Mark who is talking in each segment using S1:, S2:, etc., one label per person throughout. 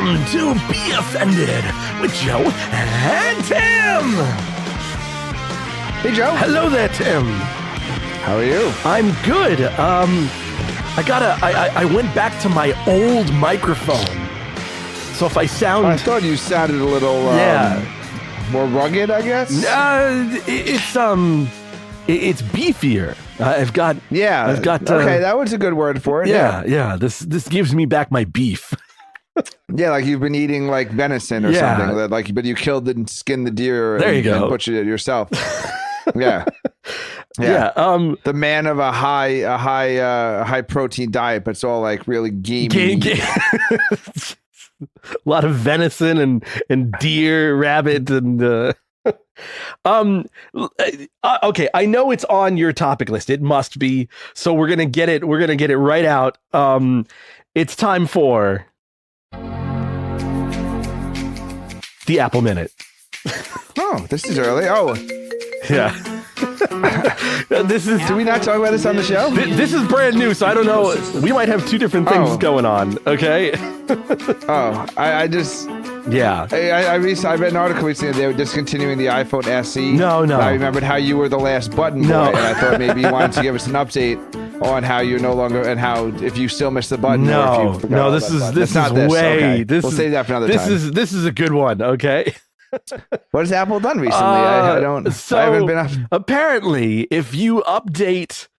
S1: Welcome to Be Offended with Joe and Tim.
S2: Hey, Joe.
S1: Hello there, Tim.
S2: How are you?
S1: I'm good. I went back to my old microphone. So if I sound...
S2: I thought you sounded a little more rugged, I guess.
S1: It's beefier. I've got
S2: okay, that was a good word for it.
S1: Yeah. This gives me back my beef.
S2: Yeah, like you've been eating like venison or something. But you killed and skinned the deer.
S1: There you go.
S2: And butchered it yourself. Yeah. The man of a high protein diet, but it's all like really gamey.
S1: A lot of venison and deer, rabbit, and okay. I know it's on your topic list. It must be. So we're gonna get it. We're gonna get it right out. It's time for the Apple Minute.
S2: Oh, this is early. Oh,
S1: yeah. This is.
S2: Do we not talk about this on the show?
S1: This is brand new, so I don't know. We might have two different things going on. Okay.
S2: I just.
S1: Yeah.
S2: I read an article recently. They were discontinuing the iPhone SE.
S1: No.
S2: I remembered how you were the last button boy, and I thought maybe you wanted to give us an update on how you're no longer and how if you still miss the button.
S1: No.
S2: Or if you
S1: This is way.
S2: Okay.
S1: We'll
S2: save that for another time.
S1: This is a good one. Okay.
S2: What has Apple done recently? I haven't been up.
S1: Apparently, if you update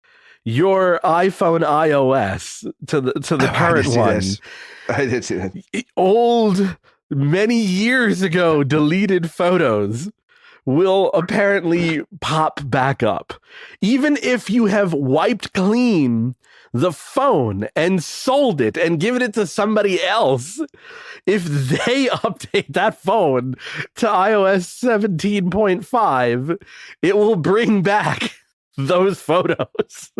S1: your iPhone iOS to the current one,
S2: I did see that.
S1: Old, many years ago deleted photos will apparently pop back up, even if you have wiped clean the phone and sold it and given it to somebody else. If they update that phone to iOS 17.5, it will bring back those photos.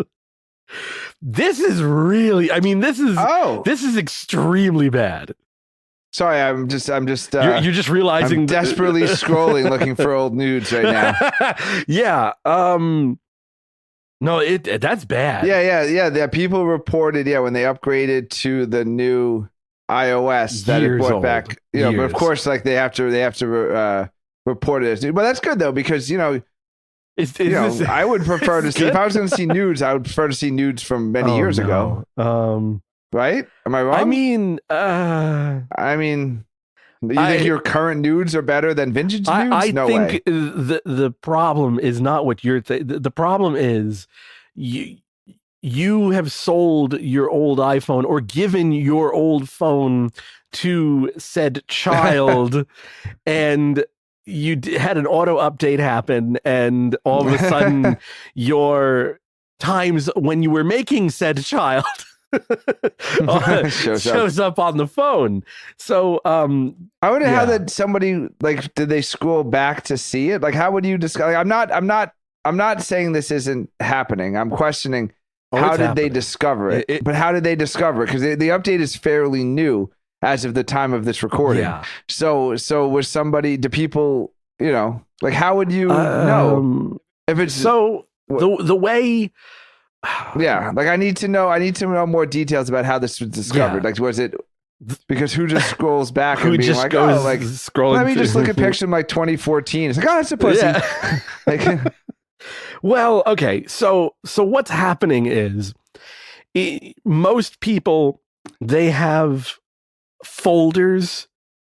S1: This is really, this is extremely bad.
S2: Sorry, I'm just
S1: you're just realizing
S2: I'm desperately scrolling looking for old nudes right now.
S1: Yeah. No, that's bad.
S2: Yeah. The people reported, when they upgraded to the new iOS that it brought back, but of course, like they have to report it as new. But that's good though, because I would prefer to see if I was going to see nudes, I would prefer to see nudes from many years ago. Right? Am I wrong? You think your current nudes are better than vintage nudes?
S1: I think the problem is not what you're the problem is you have sold your old iPhone or given your old phone to said child and you had an auto update happen, and all of a sudden your times when you were making said child shows up on the phone. So I
S2: wonder how that somebody did they scroll back to see it? Like, how would you discover? I'm not saying this isn't happening. I'm questioning how did they discover it? But how did they discover it? Because the update is fairly new as of the time of this recording. Yeah. So was somebody? Do people? How would you know if it's
S1: so the way?
S2: Yeah, I need to know more details about how this was discovered. Yeah. Was it because who just scrolls back and being like, scrolling? Let me just look at pictures from 2014. It's like, oh, that's a pussy. Yeah.
S1: Well, okay. So what's happening is most people, they have folders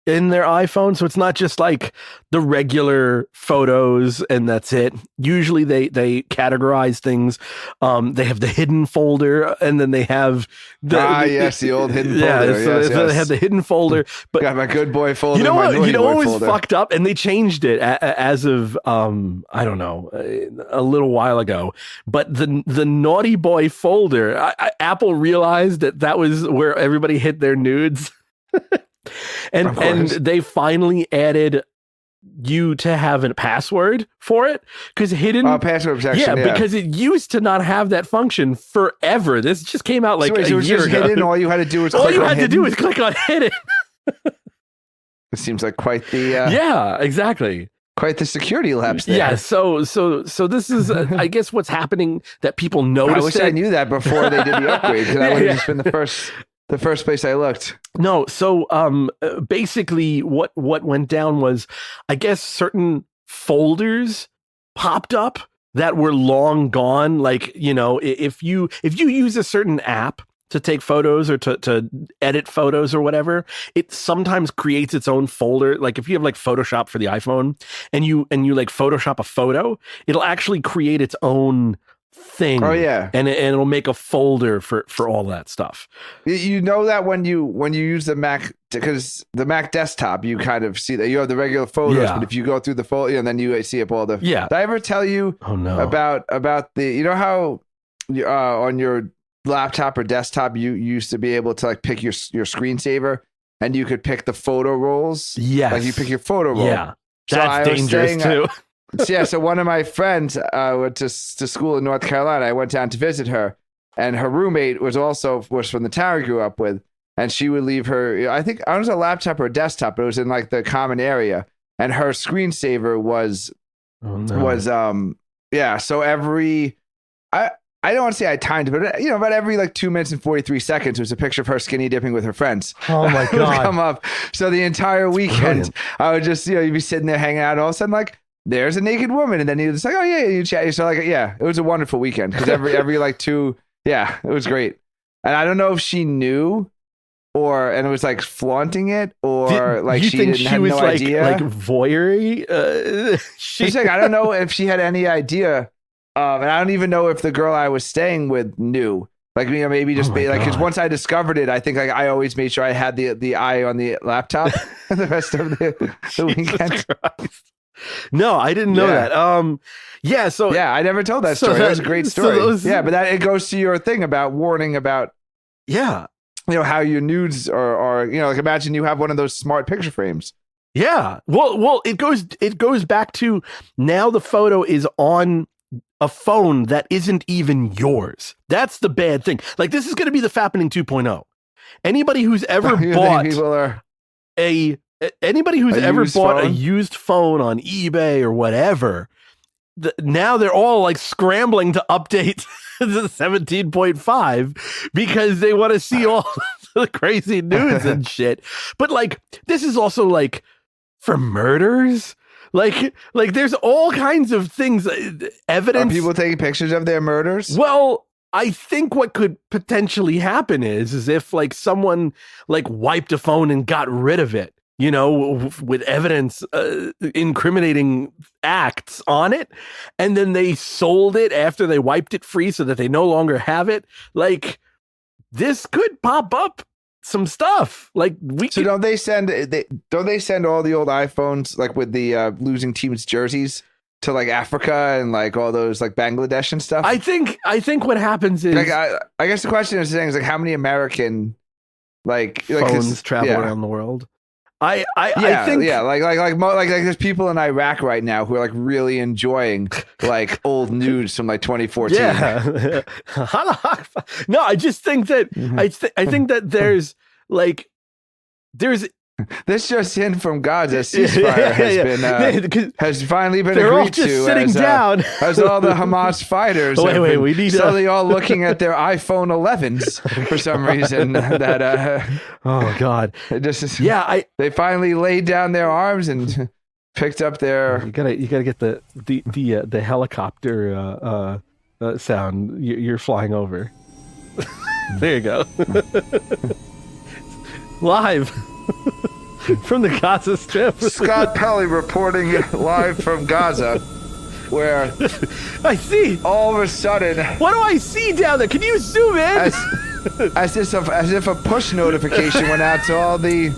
S1: in their iPhone, so it's not just like the regular photos and that's it. Usually they categorize things. They have the hidden folder, and then they have
S2: the old hidden folder.
S1: So they have the hidden folder. But
S2: got my good boy folder.
S1: You know what was fucked up, and they changed it as of I don't know, a little while ago. But the naughty boy folder, Apple realized that was where everybody hid their nudes. And they finally added you to have a password for it, because hidden
S2: password protection.
S1: Yeah, because it used to not have that function forever. This just came out a year ago.
S2: Hidden, all you had to do was
S1: click on hidden.
S2: It seems like quite the
S1: yeah, exactly.
S2: Quite the security lapse there.
S1: Yeah, so this is I guess what's happening that people noticed.
S2: I wish I knew that before they did the upgrade, because I would have just been the the first place I looked.
S1: No, so basically what went down was, I guess certain folders popped up that were long gone. Like, you know, if you use a certain app to take photos or to edit photos or whatever, it sometimes creates its own folder. Like if you have like Photoshop for the iPhone and you like Photoshop a photo, it'll actually create its own thing.
S2: Oh yeah,
S1: and it'll make a folder for all that stuff.
S2: You know that when you use the Mac, because the Mac desktop, you kind of see that you have the regular photos, but if you go through the folder and then you see up all the.
S1: Yeah.
S2: Did I ever tell you?
S1: Oh no.
S2: About the, you know how on your laptop or desktop you used to be able to like pick your screensaver and you could pick the photo rolls.
S1: Yes.
S2: Like you pick your photo roll.
S1: Yeah. That's dangerous too.
S2: So one of my friends went to school in North Carolina. I went down to visit her, and her roommate was from the town I grew up with, and she would leave her. I think I don't know, a laptop or a desktop, but it was in like the common area, and her screensaver was So I don't want to say I timed it, but about every like 2 minutes and 43 seconds was a picture of her skinny dipping with her friends.
S1: Oh my God.
S2: Come up. So the entire weekend, I would just, you'd be sitting there hanging out, and all of a sudden, like, there's a naked woman, and then you're just like, oh yeah, you chat. So like, yeah, it was a wonderful weekend because every like two, yeah, it was great. And I don't know if she knew, and it was like flaunting it, or like she didn't have no idea,
S1: like voyeury.
S2: She's like, I don't know if she had any idea, and I don't even know if the girl I was staying with knew. Like, maybe just because once I discovered it, I think like I always made sure I had the eye on the laptop the rest of the weekend.
S1: Christ. No, I didn't know that. I never told that story. That was a great story.
S2: But that it goes to your thing about warning about how your nudes are like, imagine you have one of those smart picture frames.
S1: Yeah. Well, it goes back to now the photo is on a phone that isn't even yours. That's the bad thing. Like, this is going to be the Fappening 2.0. Anybody who's ever bought a used phone on eBay or whatever, now they're all like scrambling to update the 17.5 because they want to see all the crazy nudes and shit. But like, this is also like for murders. Like there's all kinds of things, evidence.
S2: Are people taking pictures of their murders?
S1: Well, I think what could potentially happen is if like someone like wiped a phone and got rid of it, with evidence, incriminating acts on it, and then they sold it after they wiped it free so that they no longer have it. Like, this could pop up some stuff. Like,
S2: don't they send all the old iPhones like with the losing teams jerseys to like Africa and like all those like Bangladesh and stuff?
S1: I think what happens is,
S2: like, I guess the question is saying is like, how many American
S1: phones travel around the world? I think
S2: like there's people in Iraq right now who are like really enjoying like old news from like 2014.
S1: Yeah. No, I just think that I think that there's
S2: this just in from Gaza, ceasefire has finally been agreed
S1: all just
S2: to.
S1: Sitting down
S2: as all the Hamas fighters.
S1: We need
S2: slowly all looking at their iPhone 11s for some reason. That
S1: oh God,
S2: they finally laid down their arms and picked up their.
S1: You gotta get the helicopter sound. You're flying over. There you go. Live from the Gaza Strip.
S2: Scott Pelley reporting live from Gaza, where
S1: I see
S2: all of a sudden.
S1: What do I see down there? Can you zoom in?
S2: As if a push notification went out to all the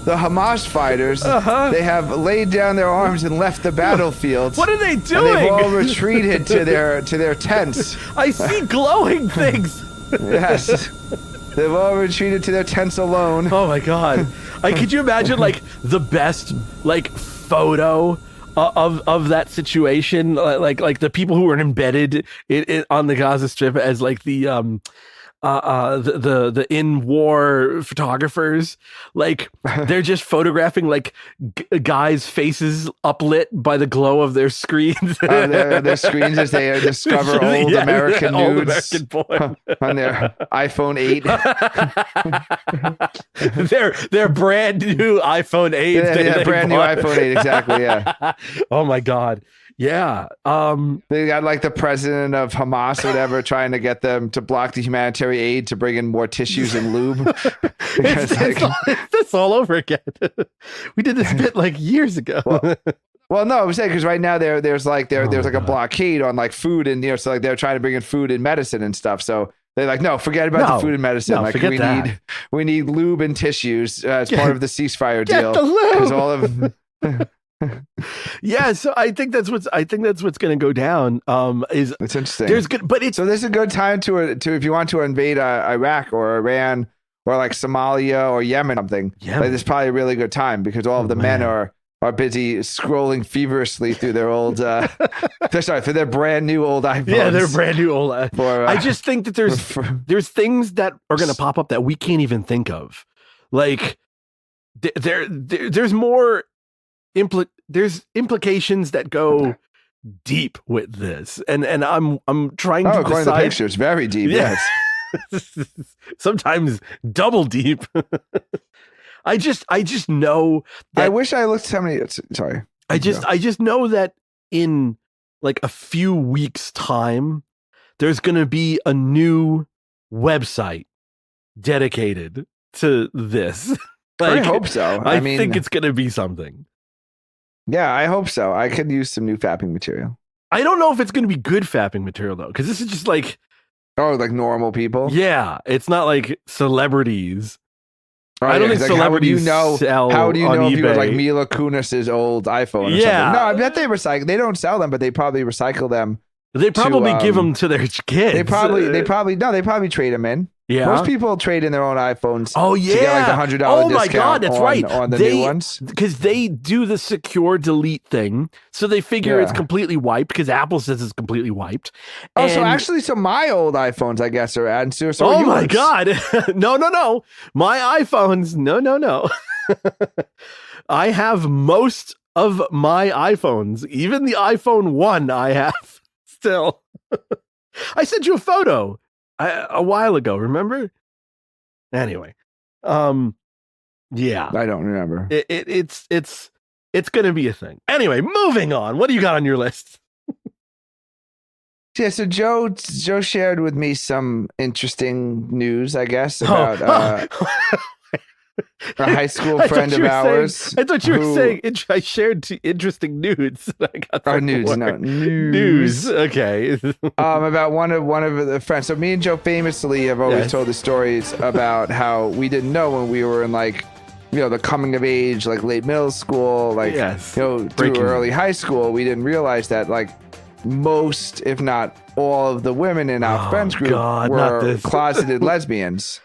S2: Hamas fighters. They have laid down their arms and left the battlefield.
S1: What are they doing?
S2: And they've all retreated to their tents.
S1: I see glowing things.
S2: Yes. They've all retreated to their tents alone.
S1: Oh my God. Could you imagine like the best like photo of that situation? Like the people who were embedded on the Gaza Strip as like the the in war photographers, like they're just photographing like guys' faces uplit by the glow of their screens.
S2: Their screens as they discover old American nudes
S1: American
S2: on their iPhone 8.
S1: Their brand new iPhone 8.
S2: Yeah, brand new iPhone 8, exactly. Yeah.
S1: Oh my God. Yeah.
S2: They got like the president of Hamas or whatever trying to get them to block the humanitarian aid to bring in more tissues and lube.
S1: It's this all over again. We did this bit like years ago.
S2: Well, no, I'm saying because right now there's like a blockade on like food and so like they're trying to bring in food and medicine and stuff. So they're like, no, forget about the food and medicine.
S1: No,
S2: like we need lube and tissues as part of the ceasefire deal. Because all of yeah,
S1: so I think that's what's going to go down. Is
S2: it's interesting.
S1: So
S2: this is a good time to if you want to invade Iraq or Iran or like Somalia or Yemen or something. Yeah, like, this is probably a really good time because all of the men are busy scrolling feverishly through their old through their brand new old iPhones.
S1: Yeah, their brand new old iPhones. I just think that there's things that are going to pop up that we can't even think of. Like there's more there's implications that go deep with this, and I'm trying to
S2: according
S1: decide.
S2: To the pictures, very deep.
S1: Yeah.
S2: Yes,
S1: sometimes double deep. I just know that
S2: I wish I looked sorry.
S1: I just know that in like a few weeks' time, there's going to be a new website dedicated to this.
S2: Like, I hope so.
S1: I think it's going to be something.
S2: Yeah, I hope so. I could use some new fapping material.
S1: I don't know if it's going to be good fapping material though, because this is just like
S2: like normal people.
S1: Yeah, it's not like celebrities.
S2: I don't think celebrities
S1: sell.
S2: How do you know if
S1: eBay.
S2: you were like Mila Kunis's old iPhone or something? No, I bet they recycle. They don't sell them, but they probably recycle them.
S1: They probably give them to their kids.
S2: They probably trade them in.
S1: Yeah,
S2: most people trade in their own iPhones.
S1: Oh yeah,
S2: to get like $100
S1: oh my God, that's right.
S2: On the new ones,
S1: because they do the secure delete thing, so they figure it's completely wiped because Apple says it's completely wiped.
S2: So my old iPhones, I guess, are added to. So
S1: oh my God, no, my iPhones, no. I have most of my iPhones, even the iPhone 1 I have still. I sent you a photo. A while ago, remember? Anyway, yeah,
S2: I don't remember.
S1: It's going to be a thing. Anyway, moving on. What do you got on your list?
S2: Yeah, so Joe shared with me some interesting news, I guess, about a high school friend of ours.
S1: I thought you were saying I shared interesting nudes. I got news. Okay.
S2: About one of the friends. So me and Joe famously have always told the stories about how we didn't know when we were in like, the coming of age, like late middle school, like through early high school. We didn't realize that like most, if not all, of the women in our friends group were closeted lesbians.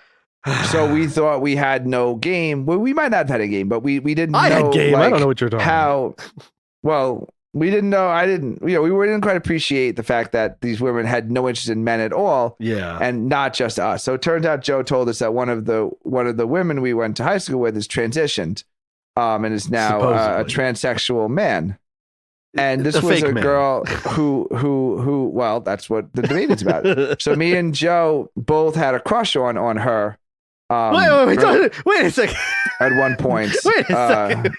S2: So we thought we had no game. Well, we might not have had a game, but we didn't know. I had game.
S1: I don't know what you're talking
S2: about. Well, we didn't know. I didn't. We didn't quite appreciate the fact that these women had no interest in men at all.
S1: Yeah,
S2: and not just us. So it turns out Joe told us that one of the women we went to high school with is transitioned, and is now a transsexual man. And this was a girl who, well, that's what the debate is about. So me and Joe both had a crush on her.
S1: Wait a second.
S2: At one point.
S1: Wait a second.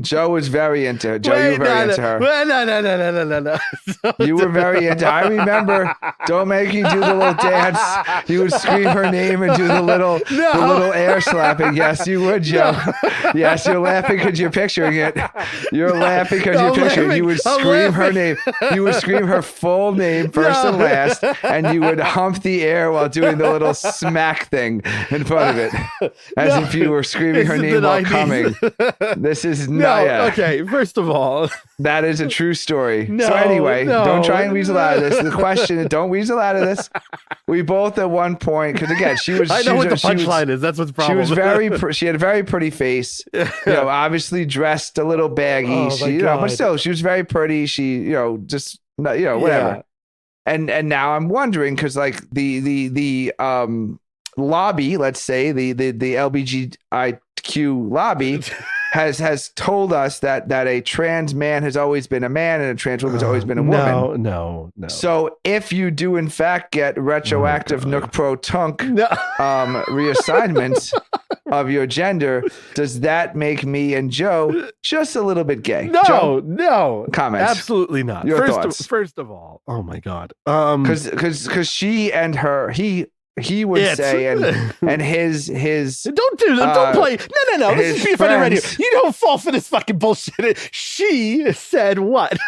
S2: Joe was very into her. Joe, you were very into her.
S1: No.
S2: You were very into her. I remember, don't make you do the little dance. You would scream her name and do the little air slapping. Yes, you would, Joe. No. Yes, you're laughing because you're picturing it. You're laughing because you're picturing it. You would scream her name. You would scream her full name first and last, and you would hump the air while doing the little smack thing in front of it, as if you were screaming her name while coming. This is
S1: okay. First of all,
S2: that is a true story. So anyway, don't try and weasel out of this. The question is, don't weasel out of this. We both at one point, because again, she was.
S1: I know what the punchline is. That's what's the problem.
S2: She was she had a very pretty face. Obviously dressed a little baggy. But still, she was very pretty. She, whatever. and now I'm wondering because like the lobby, let's say the LGBTQ lobby has told us that a trans man has always been a man and a trans woman's always been a woman.
S1: No.
S2: So if you do in fact get retroactive Nook Pro Tunk reassignment of your gender, does that make me and Joe just a little bit gay?
S1: No.
S2: Comments?
S1: Absolutely not.
S2: Your thoughts?
S1: First of all, oh my God.
S2: Because she and her, he would say, and his
S1: don't do that. Don't play. No. This is Be Funny Radio. You don't fall for this fucking bullshit. She said what?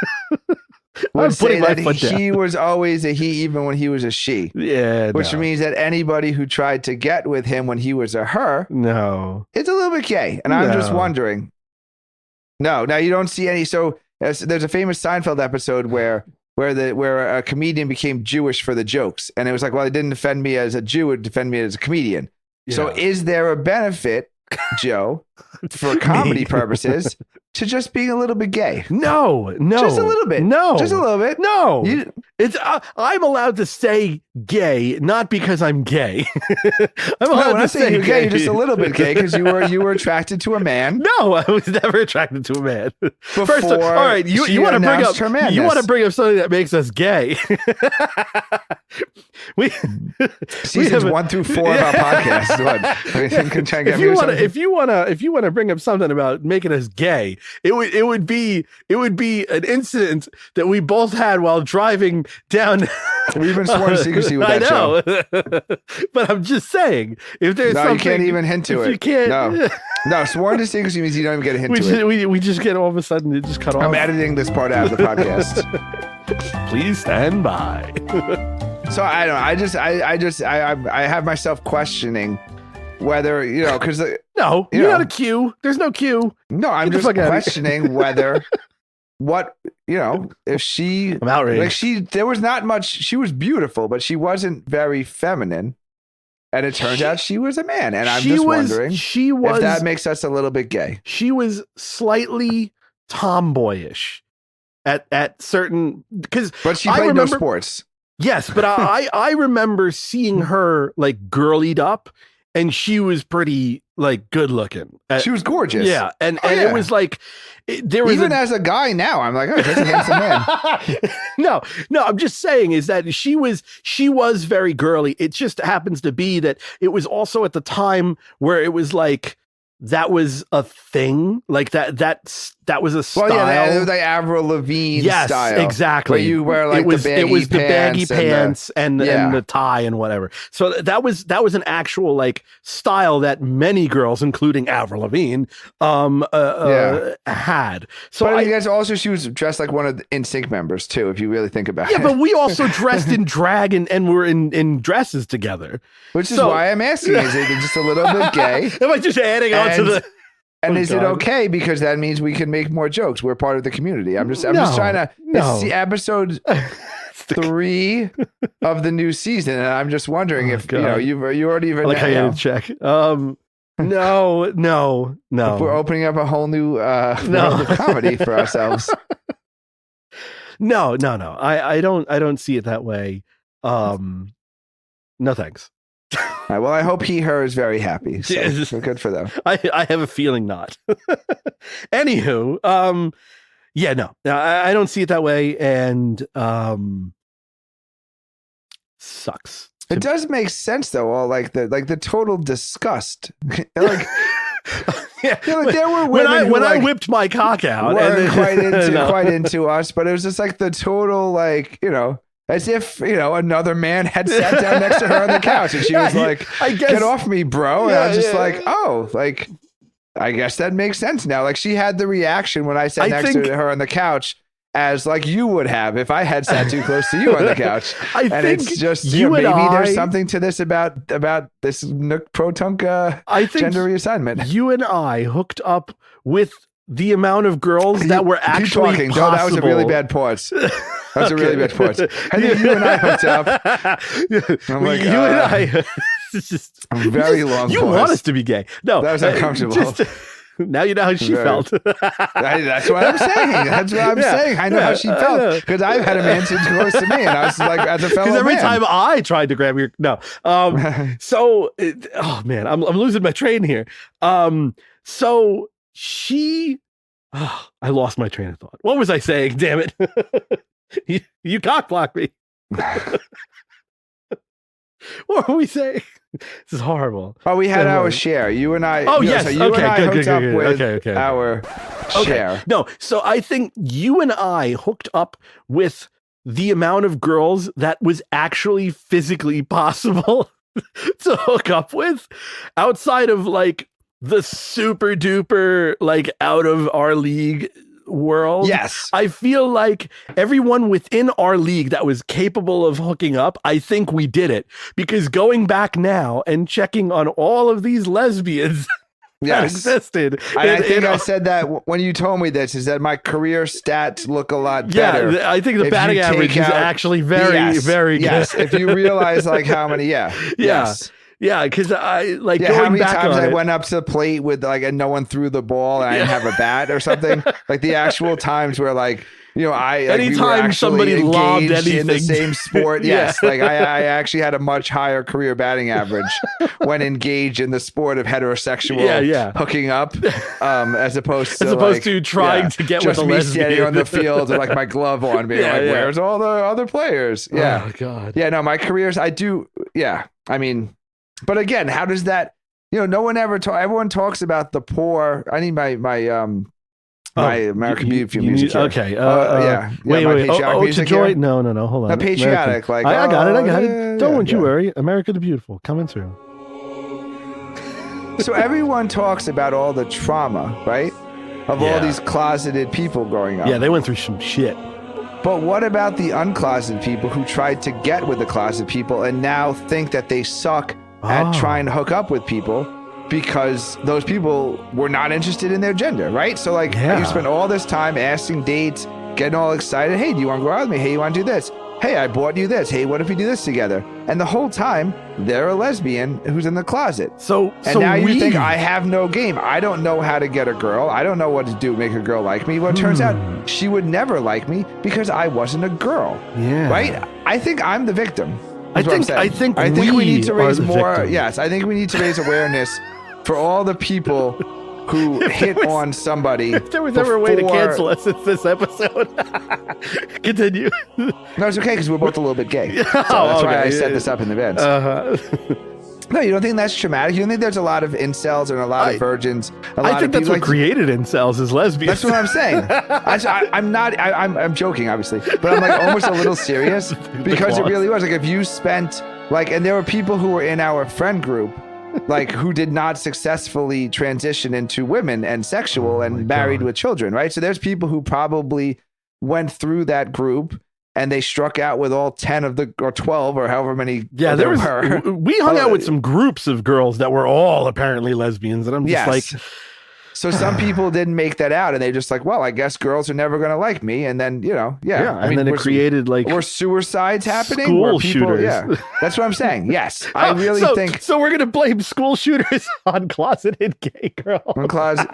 S2: I'm putting my foot down. He was always a he, even when he was a she.
S1: Yeah,
S2: which means that anybody who tried to get with him when he was a her, it's a little bit gay. And I'm just wondering. No, now you don't see any. So there's a famous Seinfeld episode where a comedian became Jewish for the jokes. And it was like, well, it didn't defend me as a Jew, it defended me as a comedian. Yeah. So is there a benefit, Joe, for comedy purposes, to just being a little bit gay?
S1: No.
S2: Just a little bit.
S1: No.
S2: Just a little bit.
S1: No. It's I'm allowed to say gay, not because I'm gay. I'm allowed to say
S2: you're gay, you're just a little bit gay because you were attracted to a man.
S1: No, I was never attracted to a man. First, all right, you want to bring up something that makes us gay.
S2: Seasons 1 through 4 of our podcast.
S1: If you want to bring up something about making us gay, it would be an incident that we both had while driving down.
S2: We've been sworn to secrecy with that show.
S1: But I'm just saying, if there's something,
S2: you can't even hint to it.
S1: You can't.
S2: No, sworn to secrecy means you don't even get a hint to it.
S1: We just get all of a sudden it just cut off.
S2: I'm editing this part out of the podcast.
S1: Please stand by.
S2: So I don't know. I have myself questioning whether, because
S1: no, you're not a Q. There's no Q.
S2: No, I'm just questioning whether if she,
S1: I'm outraged.
S2: Like there was not much. She was beautiful, but she wasn't very feminine. And it turned out she was a man. And I'm just wondering if that makes us a little bit gay.
S1: She was slightly tomboyish at certain,
S2: but she played no sports.
S1: Yes, but I remember seeing her like girlied up, and she was pretty like good looking.
S2: She was gorgeous.
S1: Yeah, and it was like there was
S2: even as a guy now, I'm like, oh, that's a handsome man.
S1: No, I'm just saying is that she was very girly. It just happens to be that it was also at the time where it was like that was a thing, like that was a style. Well,
S2: yeah, it was like Avril Lavigne style.
S1: Yes, exactly.
S2: Where you wear like
S1: it was the baggy pants and the tie and whatever. So that was an actual like style that many girls, including Avril Lavigne, had. So
S2: but I guess also she was dressed like one of the NSYNC members too, if you really think about it.
S1: Yeah, but we also dressed in drag and were in dresses together.
S2: Which is why I'm asking, is it just a little bit gay?
S1: Am I just adding on to the...
S2: And is it okay? Because that means we can make more jokes. We're part of the community. I'm just trying to see episode 3 of the new season, and I'm just wondering if you already even
S1: like how you had to check. No.
S2: If we're opening up a whole new world of comedy for ourselves.
S1: No. I don't see it that way. No thanks.
S2: All right, well, I hope her is very happy. So good for them.
S1: I have a feeling not. Anywho, I don't see it that way, and sucks.
S2: It does make sense though. All like the total disgust. Like, there were women
S1: when I whipped my cock out,
S2: weren't quite into us, but it was just like the total as if, another man had sat down next to her on the couch and she was like, get off me, bro. And I was just I guess that makes sense now. Like she had the reaction when I sat next to her on the couch as like you would have if I had sat too close to you on the couch. It's just, maybe there's something to this about this Nook Pro Tunk gender reassignment.
S1: You and I hooked up with the amount of girls that were actually possible.
S2: No, that was a really bad pause. That was a really bad point. I think you and I hooked up. I'm like,
S1: you and I. It's just
S2: a very long.
S1: You
S2: pause.
S1: Want us to be gay? No,
S2: that was uncomfortable.
S1: Now you know how she felt.
S2: That's what I'm saying. That's what I'm saying. I know how she felt because I've had a man sit close to me, and I was like, as a fellow man.
S1: Because every time I tried to grab your oh man, I'm losing my train here. So she, I lost my train of thought. What was I saying? Damn it! you cock blocked me. What were we saying? This is horrible.
S2: Oh, we had our share. You and I.
S1: Oh, yes.
S2: So you and I hooked up with
S1: okay.
S2: our share.
S1: No, so I think you and I hooked up with the amount of girls that was actually physically possible to hook up with outside of like the super duper, like out of our league world.
S2: Yes.
S1: I feel like everyone within our league that was capable of hooking up, I think we did it. Because going back now and checking on all of these lesbians that existed.
S2: I think I said that when you told me this, is that my career stats look a lot better.
S1: Yeah, I think the batting average is actually very, very good.
S2: Yes, if you realize like how many, yes.
S1: Yeah, because I like
S2: going how many
S1: back
S2: times
S1: on
S2: I went up to the plate with like and no one threw the ball and I didn't have a bat or something. Like the actual times where like, you know,
S1: anytime
S2: we
S1: somebody lobbed anything
S2: in the same sport. Yes, like I actually had a much higher career batting average when engaged in the sport of heterosexual hooking up, as opposed to
S1: trying to get with a lesbian.
S2: Just me standing on the field with like my glove on, being where's all the other players? Yeah,
S1: oh god,
S2: no, my careers, I do. Yeah, I mean. But again, how does that? You know, no one ever everyone talks about the poor. I need my American Beauty music.
S1: Okay.
S2: Wait.
S1: To Joy? No. Hold on.
S2: A patriotic, like
S1: I got it. Don't you worry. America the Beautiful coming through.
S2: So everyone talks about all the trauma, right? Of all these closeted people growing up.
S1: Yeah, they went through some shit.
S2: But what about the uncloseted people who tried to get with the closeted people and now think that they suck at trying to hook up with people because those people were not interested in their gender, right? So like you spend all this time asking dates, getting all excited. Hey, do you want to go out with me? Hey, you want to do this? Hey, I bought you this. Hey, what if we do this together? And the whole time they're a lesbian who's in the closet. And now you think I have no game. I don't know how to get a girl. I don't know what to do to make a girl like me. Well, it turns out she would never like me because I wasn't a girl.
S1: Yeah.
S2: Right? I think I'm the victim.
S1: I think
S2: we need to raise more. Yes, I think we need to raise awareness for all the people who hit on somebody.
S1: If there was ever a way to cancel us, it's this episode. Continue.
S2: No, it's okay because we're both a little bit gay. So that's why I set this up in advance. No, you don't think that's traumatic? You don't think there's a lot of incels and a lot of virgins?
S1: I think that's what created incels is lesbians.
S2: That's what I'm saying. I'm joking, obviously, but I'm like almost a little serious because it really was like if you spent like, and there were people who were in our friend group, like who did not successfully transition into women and sexual and married with children, right? So there's people who probably went through that group. And they struck out with all 10 of the, or 12 or however many.
S1: Yeah, we hung out with some groups of girls that were all apparently lesbians. And I'm just like.
S2: So some people didn't make that out and they just like, well, I guess girls are never going to like me. And then, you know, I mean,
S1: then it created like.
S2: Were suicides happening?
S1: School shooters.
S2: Yeah, that's what I'm saying. Yes. I really think.
S1: So we're going to blame school shooters on closeted gay girls.
S2: On closet.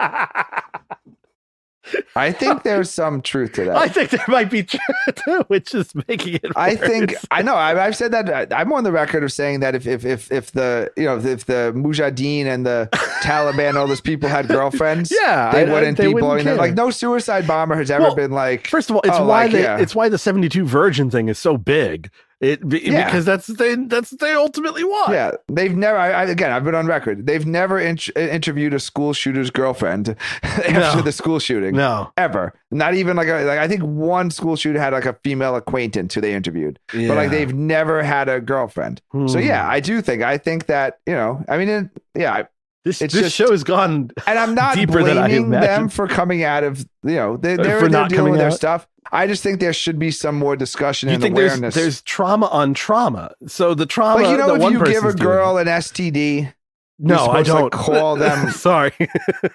S2: I think there's some truth to that.
S1: I think there might be truth too, which is making it worse.
S2: I know I've said that. I'm on the record of saying that if the Mujahideen and the Taliban, all those people had girlfriends, they wouldn't be blowing them. Like no suicide bomber has ever been like.
S1: First of all, it's why the 72 virgin thing is so big. Because that's what they ultimately want.
S2: Yeah, they've never. Again, I've been on record. They've never interviewed a school shooter's girlfriend after the school shooting.
S1: No,
S2: ever. Not even like I think one school shooter had like a female acquaintance who they interviewed, but like they've never had a girlfriend. So yeah, I think that I mean, This
S1: show has gone,
S2: and I'm not
S1: deeper
S2: blaming them for coming out of they're dealing with their stuff. I just think there should be some more discussion and awareness.
S1: There's trauma on trauma. So the trauma.
S2: Like if you give a girl an STD,
S1: no, I don't
S2: call them.
S1: Sorry,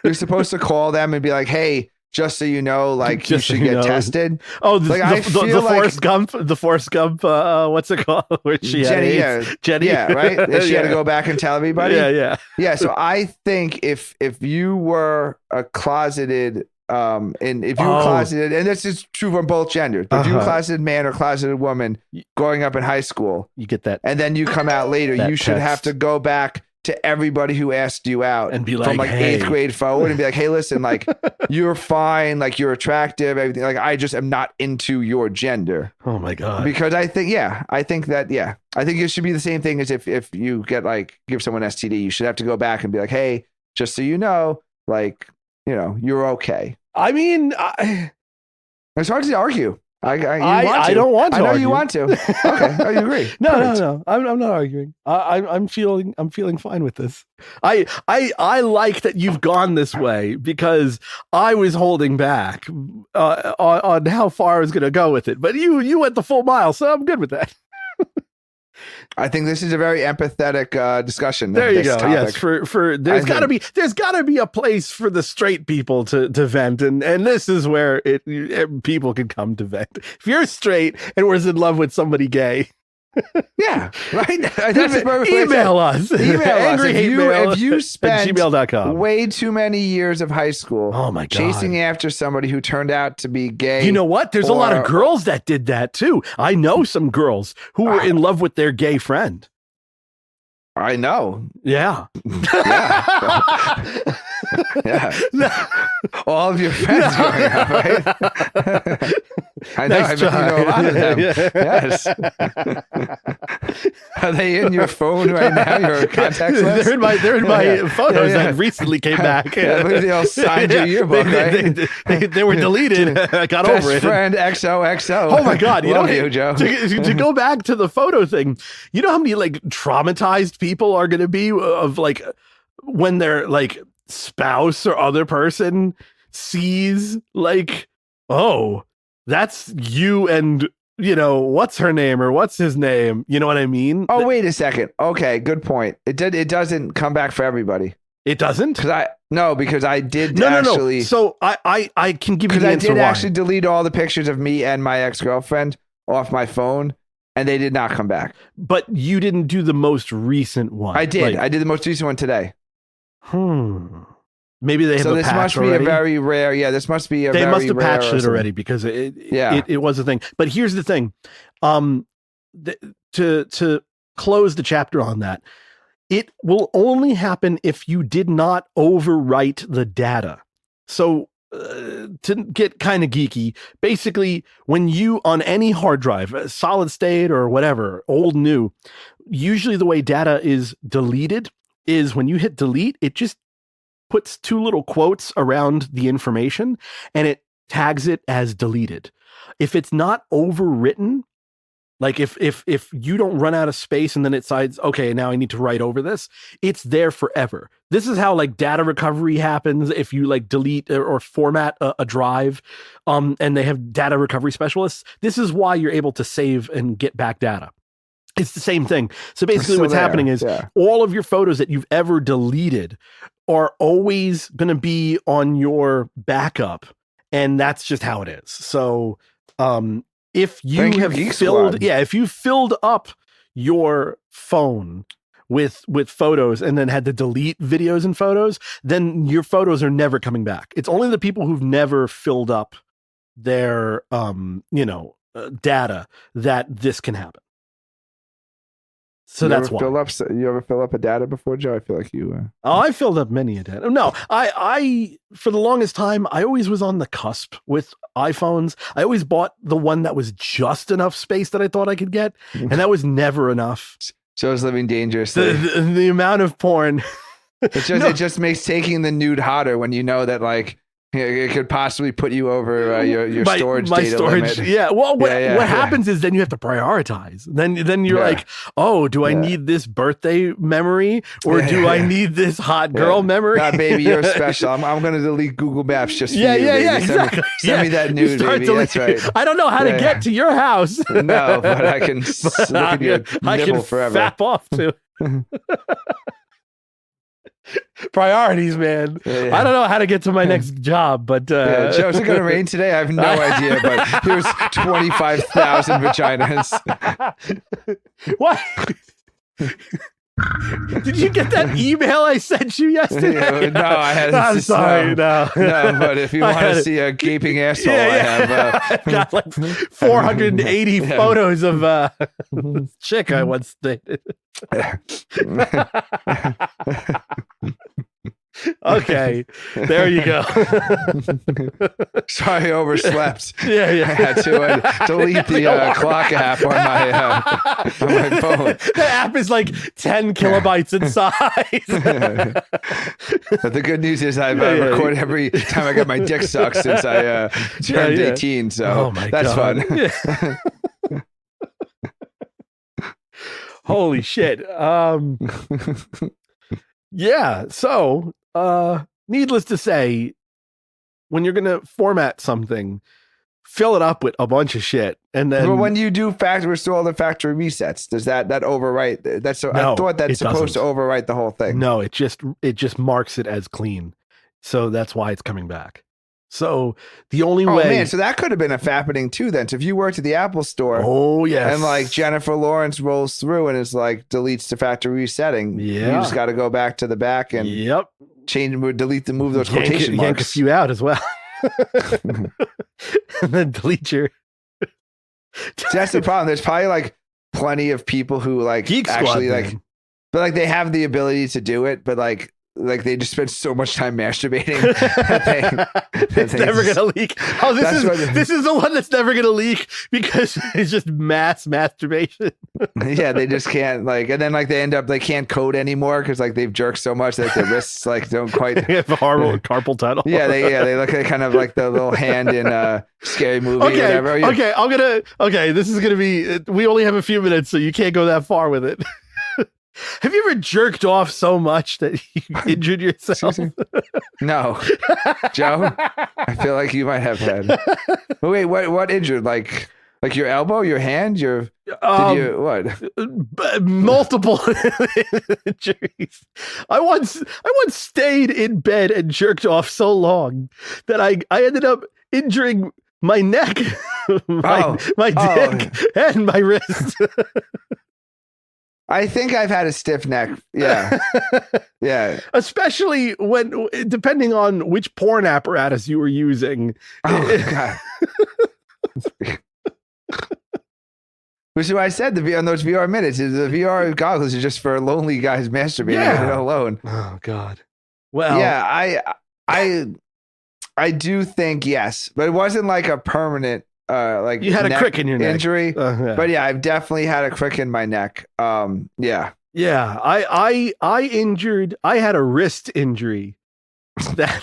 S2: you're supposed to call them and be like, "Hey, just so you know, like you
S1: Just so
S2: should
S1: you
S2: get
S1: know.
S2: tested.
S1: Oh,
S2: feel
S1: the Forrest Gump. What's it called? Where she
S2: Jenny,
S1: had AIDS? Jenny,
S2: yeah, right. And she had to go back and tell everybody.
S1: Yeah.
S2: So I think if you were a closeted, and if you were closeted, and this is true for both genders, but if you were a closeted man or closeted woman growing up in high school,
S1: you get that,
S2: and then you come out later, you should have to go back to everybody who asked you out
S1: and be like,
S2: from like
S1: hey.
S2: 8th grade forward and be like, hey, listen, like you're fine, like you're attractive, everything. Like I just am not into your gender.
S1: Oh my God.
S2: Because I think it should be the same thing as if you get like give someone STD, you should have to go back and be like, hey, just so you know, like, you know, you're okay.
S1: I mean,
S2: it's hard to argue. I
S1: don't want to.
S2: I know
S1: argue.
S2: you want to. Okay. Oh, you agree?
S1: No. I'm not arguing. I'm feeling fine with this. I like that you've gone this way because I was holding back on how far I was going to go with it. But you went the full mile, so I'm good with that.
S2: I think this is a very empathetic discussion.
S1: There you go. Topic. Yes, for there's got to be a place for the straight people to vent, and this is where people can come to vent. If you're straight and was in love with somebody gay,
S2: yeah, right.
S1: Email us.
S2: If you spent
S1: gmail.com.
S2: way too many years of high school,
S1: oh my God,
S2: chasing after somebody who turned out to be gay.
S1: You know what? There's a lot of girls that did that too. I know some girls who were in love with their gay friend.
S2: I know.
S1: Yeah.
S2: Yeah. All of your friends growing up, right? I know. I bet you know a lot of them. Yes. Are they in your phone right now? Your contacts list?
S1: They're in my photos that recently came back.
S2: They all signed your yearbook, right?
S1: They were deleted. I got
S2: Best
S1: over it.
S2: Friend XOXO.
S1: Oh my God!
S2: Love you, Joe.
S1: To go back to the photo thing, you know how many like traumatized people are going to be of like when their like spouse or other person sees like, oh, that's you and, you know, what's her name or what's his name? You know what I mean?
S2: Oh, wait a second. Okay, good point. It doesn't come back for everybody.
S1: It doesn't?
S2: Because I did
S1: no.
S2: actually.
S1: So I can give you the answer.
S2: Because I did actually delete all the pictures of me and my ex-girlfriend off my phone, and they did not come back.
S1: But you didn't do the most recent one.
S2: I did. I did the most recent one today.
S1: Maybe they have a patch already. So this must be
S2: a very rare. Yeah, this must be a very rare. They must have patched
S1: it already because it was a thing. But here's the thing. To close the chapter on that, it will only happen if you did not overwrite the data. So to get kind of geeky, basically when you on any hard drive, solid state or whatever, old, new, usually the way data is deleted is when you hit delete, it just puts two little quotes around the information and it tags it as deleted. If it's not overwritten, like if you don't run out of space and then it decides, okay, now I need to write over this, it's there forever. This is how like data recovery happens. If you like delete or format a drive, and they have data recovery specialists, this is why you're able to save and get back data. It's the same thing. So basically what's happening is all of your photos that you've ever deleted are always going to be on your backup. And that's just how it is. So, if you filled up your phone with photos and then had to delete videos and photos, then your photos are never coming back. It's only the people who've never filled up their, data that this can happen. So that's why.
S2: You ever fill up a data before, Joe? I feel like you.
S1: Oh, I filled up many a data. No, I for the longest time, I always was on the cusp with iPhones. I always bought the one that was just enough space that I thought I could get, and that was never enough.
S2: Joe's living dangerously.
S1: The amount of porn.
S2: It just makes taking the nude hotter when you know that like. It could possibly put you over your storage data limit.
S1: Yeah. Well, what happens is then you have to prioritize. Then you're like, oh, do I need this birthday memory or do I need this hot girl memory?
S2: Nah, baby, you're special. I'm going to delete Google Maps just for you.
S1: Yeah, exactly.
S2: Send me that nude, baby. That's right.
S1: I don't know how to get to your house.
S2: No, but I can look at your nibble forever.
S1: Fap off too. Priorities, man.
S2: Yeah.
S1: I don't know how to get to my next job, but
S2: Joe, is it going to rain today? I have no idea, but here's 25,000 vaginas.
S1: What? Did you get that email I sent you yesterday?
S2: No, I hadn't.
S1: I'm sorry, no.
S2: But if you want to see a gaping asshole, I have.
S1: I've got like 480 photos of this chick I once dated. Okay, there you go.
S2: Sorry, I overslept.
S1: Yeah.
S2: I had to delete the clock app on my phone.
S1: The app is like 10 kilobytes in size.
S2: But the good news is I've recorded every time I got my dick sucked since I turned 18. So that's
S1: God.
S2: fun.
S1: Holy shit. Yeah. So, needless to say, when you're going to format something, fill it up with a bunch of shit. And then
S2: but when you do restore all the factory resets, does that overwrite? I thought that's supposed to overwrite the whole thing.
S1: No, it just marks it as clean. So that's why it's coming back. So the only way.
S2: Man, so that could have been a happening too then. So if you worked at the Apple store.
S1: Oh, yes.
S2: And like Jennifer Lawrence rolls through and is like deletes the factory resetting.
S1: Yeah.
S2: You just got to go back to the back and change, move those quotation marks.
S1: Yank a few out as well. And then delete your.
S2: See, that's the problem. There's probably like plenty of people who like
S1: Geek
S2: actually
S1: Squad,
S2: like,
S1: man.
S2: but like they have the ability to do it, but like they just spend so much time masturbating
S1: it's never gonna leak. Oh, this is the one that's never gonna leak because it's just mass masturbation.
S2: Yeah, they just can't and then like they can't code anymore because like they've jerked so much that their wrists like don't quite
S1: have a horrible carpal tunnel.
S2: They look like kind of like the little hand in a scary movie.
S1: Okay,
S2: or whatever.
S1: This is gonna be. We only have a few minutes, so you can't go that far with it. Have you ever jerked off so much that you injured yourself?
S2: No. Joe, I feel like you might have had. Wait, what injured? Like your elbow, your hand, did you what?
S1: Multiple injuries. I once stayed in bed and jerked off so long that I ended up injuring my neck, my dick, and my wrist.
S2: I think I've had a stiff neck. Yeah. Yeah.
S1: Especially when, depending on which porn apparatus you were using.
S2: Oh, God. Which is why I said on those VR minutes, the VR goggles are just for lonely guys masturbating alone.
S1: Oh, God. Well.
S2: Yeah, I do think, yes. But it wasn't like a permanent
S1: you had a crick in your neck
S2: injury, but yeah, I've definitely had a crick in my neck. Yeah.
S1: I had a wrist injury that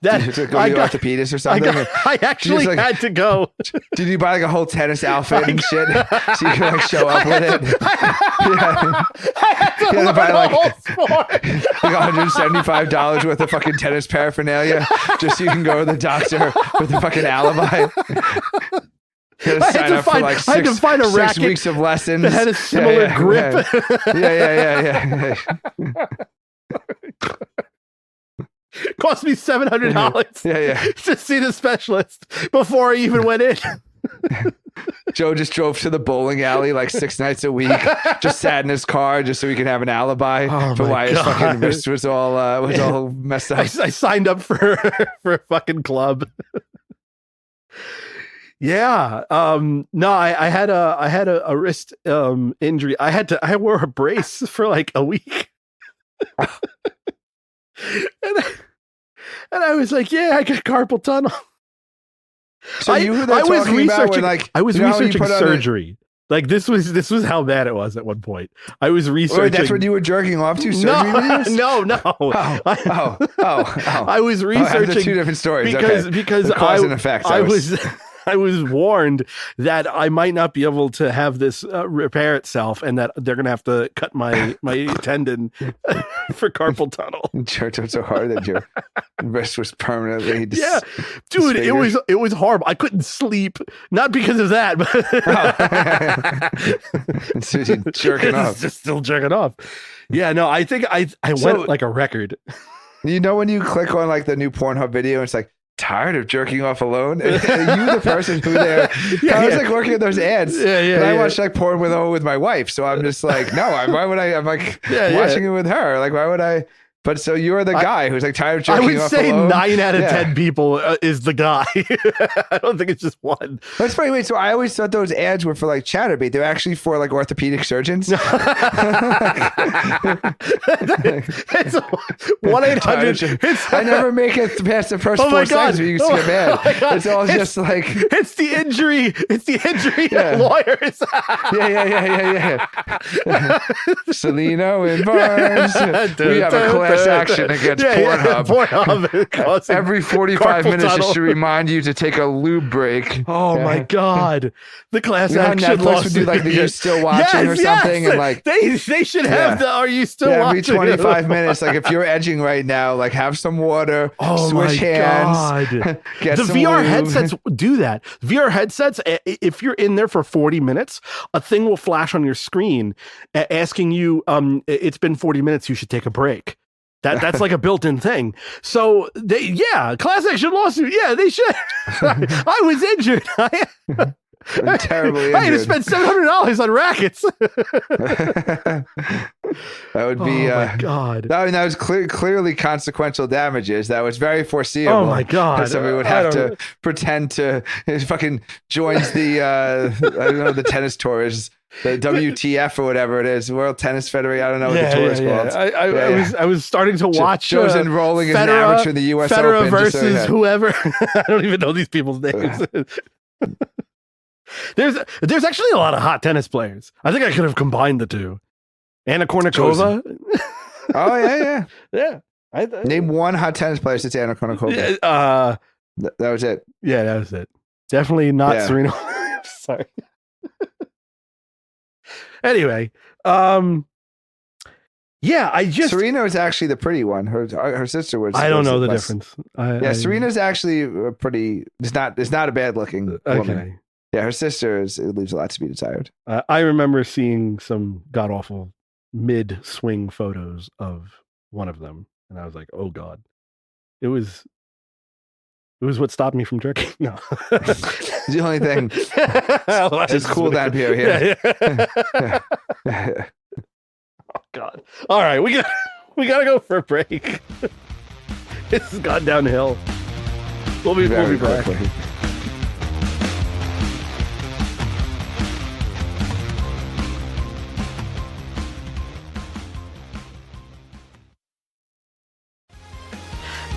S2: Did you have to go to the orthopedist or something?
S1: I actually had to go.
S2: Did you buy like a whole tennis outfit and shit so you could like show up with it?
S1: I had to learn
S2: buy
S1: the whole sport.
S2: Like $175 worth of fucking tennis paraphernalia just so you can go to the doctor with a fucking alibi.
S1: I had to find a racket
S2: 6 weeks of lessons
S1: that had a similar grip.
S2: Yeah.
S1: Cost me $700
S2: yeah.
S1: to see the specialist before I even went in.
S2: Joe just drove to the bowling alley like 6 nights a week, just sat in his car just so he could have an alibi for why his fucking wrist was all messed up.
S1: I signed up for a fucking club. Yeah. No, I had a wrist injury. I wore a brace for like a week. And I was like, yeah, I got carpal tunnel.
S2: So I was
S1: researching surgery. Like this was how bad it was at one point. I was researching.
S2: Wait, that's when you were jerking off to surgery videos?
S1: No. I was researching.
S2: Those are two different stories.
S1: Because
S2: the cause and effect.
S1: I was warned that I might not be able to have this repair itself, and that they're gonna have to cut my tendon for carpal tunnel.
S2: Jerked up so hard that your wrist was permanently
S1: dude, it was horrible. I couldn't sleep, not because of that, but
S2: jerking off.
S1: Just still jerking off. Yeah, no, I think I went like a record.
S2: You know when you click on like the new Pornhub video, it's like tired of jerking off alone. Are you the person who there? I was like working at those ads. But I watch like porn with my wife, so I'm just like, no, why would I? I'm like watching it with her. Like, why would I? But so you're the guy who's like tired of jerking off alone. I would
S1: say 9 out of 10 people is the guy. I don't think it's just one.
S2: That's funny. Wait, so I always thought those ads were for like Chatterbait. They're actually for like orthopedic surgeons. It's 1-800.
S1: I
S2: never make it past the first 4 seconds where you see a man. It's all just like
S1: it's the injury. It's the injury lawyers.
S2: yeah. Salino and Barnes. We have a class action against Pornhub.
S1: Pornhub.
S2: Every 45 minutes just to remind you to take a lube break.
S1: Oh my God. The class action
S2: Netflix
S1: lawsuit.
S2: would do like the "Are you still watching" or something, and like
S1: they should have the "Are you still watching?"
S2: Every 25 minutes, like if you're edging right now, like have some water, switch hands, get
S1: the
S2: some
S1: VR
S2: lube.
S1: headsets do that. VR headsets, if you're in there for 40 minutes, a thing will flash on your screen asking you, it's been 40 minutes, you should take a break. That's like a built-in thing. So class action lawsuit. Yeah, they should. I was injured.
S2: I'm terribly injured.
S1: I had to spend $700 on rackets.
S2: That would be.
S1: Oh my God.
S2: I mean, that was clearly consequential damages. That was very foreseeable.
S1: Oh my God.
S2: Somebody would have to pretend to fucking joins the I don't know, the tennis tour is. The WTF or whatever it is, World Tennis Federation. I don't know what the tour is called.
S1: I was starting to watch.
S2: Joe's enrolling as an amateur in the U.S.
S1: Federer
S2: Open
S1: versus whoever. I don't even know these people's names. There's actually a lot of hot tennis players. I think I could have combined the two. Anna Kournikova.
S2: Oh yeah.
S1: Name
S2: one hot tennis player since Anna Kournikova. That was it.
S1: Yeah, that was it. Definitely not Serena. Sorry. Anyway, I just
S2: Serena was actually the pretty one. Her sister was.
S1: I don't know the difference.
S2: Serena's actually pretty. It's not a bad looking woman. Yeah, her sister leaves a lot to be desired.
S1: I remember seeing some god awful mid swing photos of one of them, and I was like, oh God, it was what stopped me from jerking. No,
S2: it's the only thing. Just cool down here.
S1: Yeah. Oh God! All right, we gotta go for a break. This has gone downhill. We'll be back.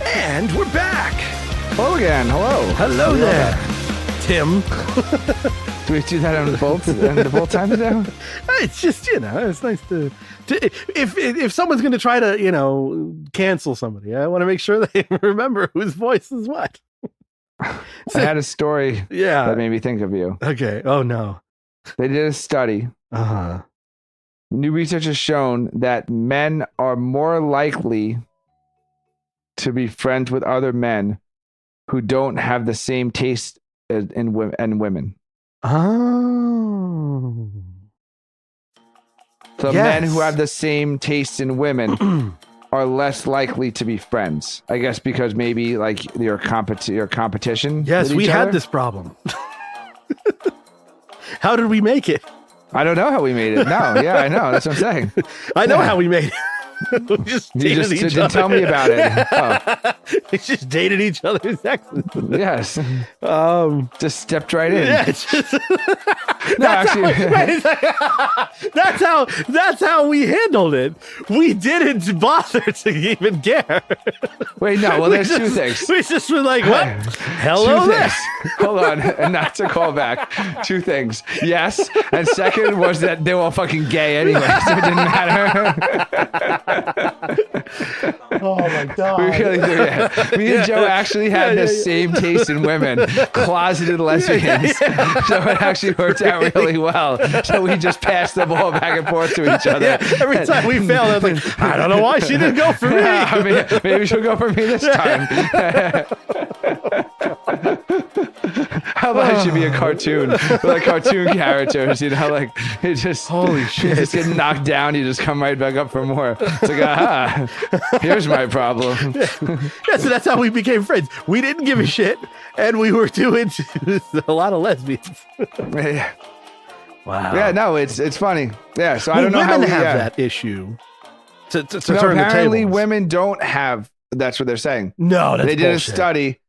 S1: And we're back.
S2: Hello again.
S1: Hello there, Tim.
S2: Do we do that on the both times now?
S1: It's just, it's nice to if someone's going to try to, cancel somebody, I want to make sure they remember whose voice is what.
S2: I had a story that made me think of you.
S1: Okay. Oh, no.
S2: They did a study.
S1: Uh-huh.
S2: New research has shown that men are more likely to be friends with other men who don't have the same taste in women.
S1: Oh.
S2: So men who have the same taste in women are less likely to be friends. I guess because maybe like your competition.
S1: Yes, we had this problem. How did we make it?
S2: I don't know how we made it. No, I know. That's what I'm saying.
S1: I know how we made it. We
S2: you just didn't tell me about it. Oh.
S1: We just dated each other's exes.
S2: Yes. Just stepped right in.
S1: Yeah. That's how we handled it. We didn't bother to even care.
S2: Wait, no. Well, there's two things.
S1: We just were like, what? Hello there.
S2: Hold on. And not to call back. Two things. Yes. And second was that they were all fucking gay anyway, so it didn't matter.
S1: Oh my God.
S2: We really do. Yeah. Me and Joe actually had the same taste in women, closeted lesbians. So it actually worked out really well. So we just passed the ball back and forth to each other.
S1: Yeah, every time we failed, I was like, I don't know why she didn't go for me.
S2: Maybe she'll go for me this time. How about it should be a cartoon with like cartoon characters, you know, like it just
S1: Holy shit.
S2: just get knocked down, you just come right back up for more. It's like, aha, here's my problem.
S1: Yeah, so that's how we became friends. We didn't give a shit, and we were doing a lot of lesbians.
S2: Yeah.
S1: Wow.
S2: Yeah, no, it's funny. Yeah, so I don't know
S1: women
S2: how we
S1: have that issue. To
S2: No,
S1: turn the
S2: apparently
S1: tables.
S2: women don't have. That's what they're saying.
S1: No, that's
S2: they did
S1: bullshit.
S2: a study,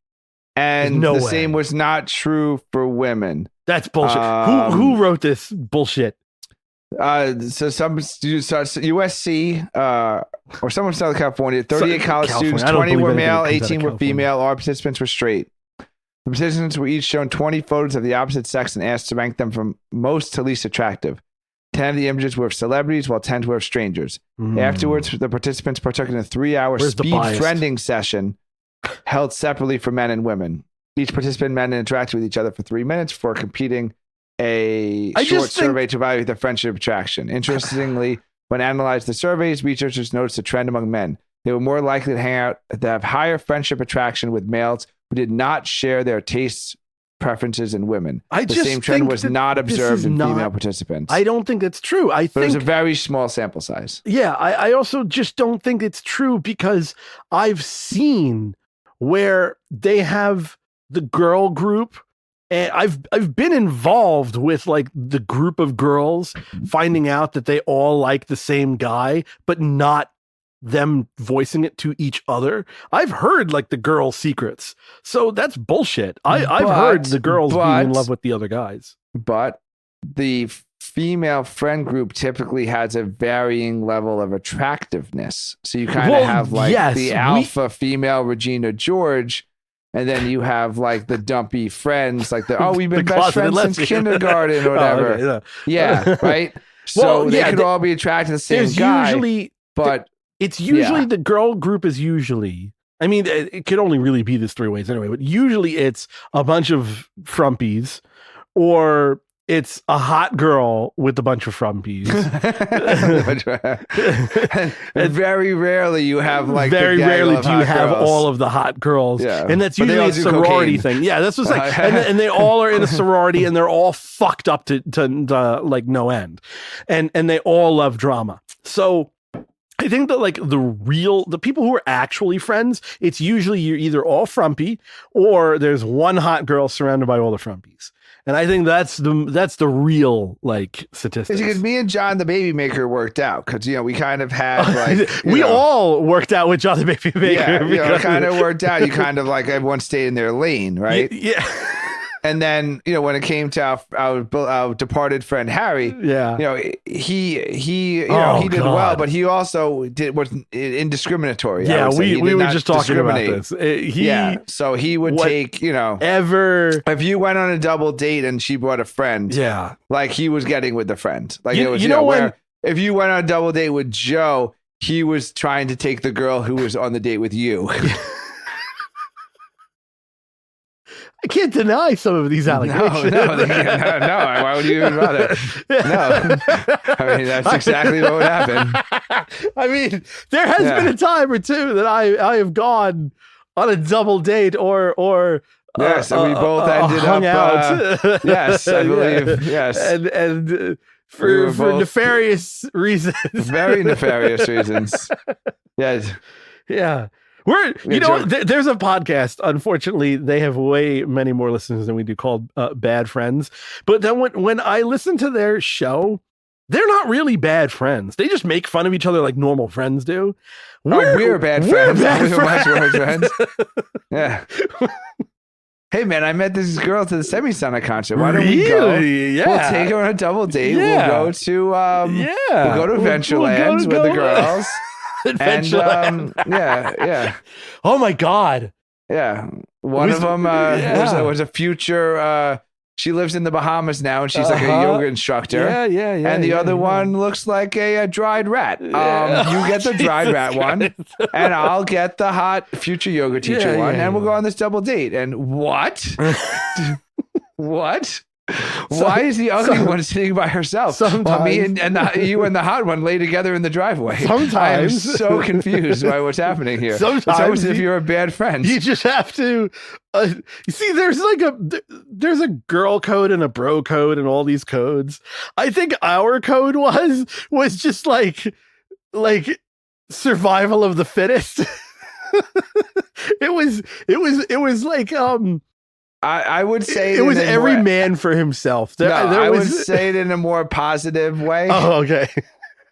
S2: and
S1: No
S2: the
S1: way.
S2: same was not true for women.
S1: That's bullshit. Who wrote this bullshit?
S2: So some students, USC, or someone from Southern California, 38 college
S1: California.
S2: students,
S1: I don't
S2: 20
S1: believe
S2: were
S1: anything
S2: male,
S1: that comes out of
S2: 18 were
S1: California.
S2: female. All participants were straight. The participants were each shown 20 photos of the opposite sex and asked to rank them from most to least attractive. 10 of the images were of celebrities, while 10 were of strangers. Afterwards, the participants partook in a 3-hour
S1: Where's the
S2: speed
S1: bias?
S2: friending session held separately for men and women. Each participant met and interacted with each other for 3 minutes before completing a
S1: I
S2: short
S1: just think-
S2: survey to evaluate their friendship attraction. Interestingly, when analyzed the surveys, researchers noticed a trend among men. They were more likely to hang out, to have higher friendship attraction with males who did not share their tastes, preferences in women.
S1: I
S2: The
S1: just
S2: same trend
S1: think
S2: was
S1: that
S2: not
S1: this
S2: observed
S1: is
S2: in
S1: not-
S2: female participants.
S1: I don't think it's true. I
S2: But it was a
S1: think
S2: very small sample size.
S1: yeah, I also just don't think it's true because I've seen where they have the girl group, and I've been involved with like the group of girls finding out that they all like the same guy, but not them voicing it to each other. I've heard like the girl secrets. So that's bullshit. I've heard the girls being in love with the other guys.
S2: But the female friend group typically has a varying level of attractiveness. So you kind of
S1: Well,
S2: have like
S1: yes,
S2: the alpha female Regina George, and then you have like the dumpy friends, like we've been
S1: The
S2: best
S1: closeted
S2: friends since
S1: lesbian.
S2: kindergarten or
S1: Oh,
S2: whatever.
S1: okay, yeah.
S2: Yeah, right. So
S1: Well,
S2: they
S1: yeah,
S2: could all be attracted to the same
S1: There's
S2: guy,
S1: usually
S2: but
S1: it's usually
S2: Yeah.
S1: the girl group is usually, I mean, it could only really be this 3 ways anyway, but usually it's a bunch of frumpies, or it's a hot girl with a bunch of frumpies.
S2: and very rarely you have like
S1: very
S2: the gang
S1: rarely
S2: of
S1: do you
S2: hot
S1: have
S2: girls.
S1: all of the hot girls.
S2: Yeah.
S1: And that's
S2: But they
S1: usually
S2: all
S1: a
S2: do
S1: sorority
S2: cocaine.
S1: thing. Yeah, that's what's like. And they all are in a sorority and they're all fucked up to like no end. And they all love drama. So I think that like the people who are actually friends, it's usually you're either all frumpy or there's one hot girl surrounded by all the frumpies. And I think that's the real like statistics.
S2: Because me and John the Baby Maker worked out because we kind of had like
S1: we all worked out with John the Baby Maker.
S2: yeah,
S1: because
S2: kind of worked out. You kind of like everyone stayed in their lane, right?
S1: Yeah.
S2: And then when it came to our departed friend Harry,
S1: Yeah.
S2: he he
S1: Oh,
S2: did
S1: God.
S2: well, but he also was indiscriminatory. I
S1: Yeah,
S2: would say.
S1: we
S2: He did
S1: were
S2: not
S1: just talking about
S2: discriminate.
S1: this.
S2: Yeah, so he would
S1: what-
S2: take
S1: Ever.
S2: if you went on a double date and she brought a friend,
S1: Yeah.
S2: like he was getting with the friend. Like
S1: You-
S2: it was,
S1: you know when-
S2: where if you went on a double date with Joe, he was trying to take the girl who was on the date with you.
S1: I can't deny some of these allegations.
S2: No. Why would you even bother? No. I mean, that's exactly what would happen.
S1: I mean, there has been a time or two that I have gone on a double date or
S2: Yes, and we both ended
S1: hung
S2: up.
S1: out.
S2: Yes, I believe.
S1: Yeah.
S2: Yes,
S1: and
S2: We
S1: for
S2: were both-
S1: nefarious reasons.
S2: very nefarious reasons. Yes.
S1: Yeah. We're,
S2: Yeah, Joe-
S1: there's a podcast. Unfortunately, they have way many more listeners than we do called Bad Friends. But then when I listen to their show, they're not really bad friends. They just make fun of each other like normal friends do.
S2: We're bad friends. We're much worse friends. Yeah. Hey man, I met this girl to the Semi-Sonic concert. Why don't we go?
S1: Really? Yeah.
S2: We'll take her on a double date.
S1: Yeah.
S2: We'll go to
S1: yeah.
S2: we'll go to Adventureland with the girls.
S1: Adventureland.
S2: And yeah.
S1: Oh my God.
S2: Yeah. One of them was a future she lives in the Bahamas now and she's like a yoga instructor.
S1: Yeah.
S2: And the other one looks like a dried rat.
S1: Yeah.
S2: You get the dried
S1: Jesus
S2: rat one,
S1: Christ.
S2: and I'll get the hot future yoga teacher
S1: Yeah,
S2: one,
S1: yeah,
S2: and we'll
S1: yeah.
S2: go on this double date. And what? What? Why is the ugly one sitting by herself? While me and you and the hot one lay together in the driveway.
S1: Sometimes.
S2: I am so confused by what's happening here.
S1: Sometimes
S2: it's almost as if you're a bad friend.
S1: You just have to you see, there's a girl code and a bro code and all these codes. I think our code was just like survival of the fittest. It was like
S2: I would say
S1: it was every man for himself.
S2: I would say it in a more positive way.
S1: Oh, okay.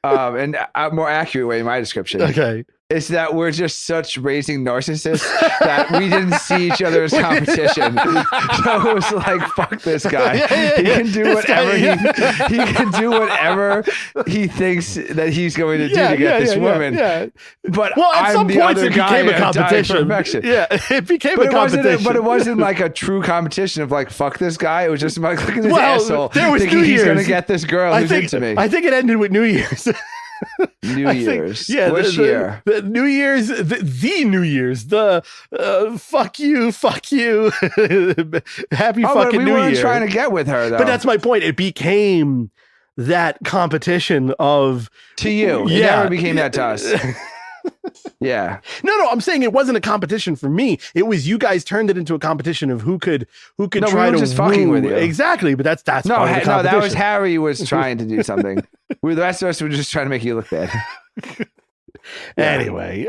S2: And a more accurate way in my description.
S1: Okay.
S2: It's that we're just such raging narcissists that we didn't see each other as competition. So it was like, fuck this guy. He can do whatever he can do whatever he thinks that he's going to do to get this woman. Yeah. But
S1: at some point it became a competition. Yeah, it became a competition.
S2: But it wasn't like a true competition of like, fuck this guy. It was just like, look at this asshole.
S1: There was
S2: thinking
S1: New Year's.
S2: He's going to get this girl who's into me.
S1: I think it ended with New Year's.
S2: New Year's.
S1: Which
S2: year?
S1: The New Year's, the New Year's, the fuck you, happy fucking New Year.
S2: We weren't trying to get with her though.
S1: But that's my point. It became that competition of
S2: to you. It never became that to us. Yeah.
S1: No, I'm saying it wasn't a competition for me. It was you guys turned it into a competition of who could try to
S2: just fucking with you.
S1: Exactly, but that's part of the competition.
S2: No, that was Harry was trying to do something. The rest of us were just trying to make you look bad.
S1: Anyway,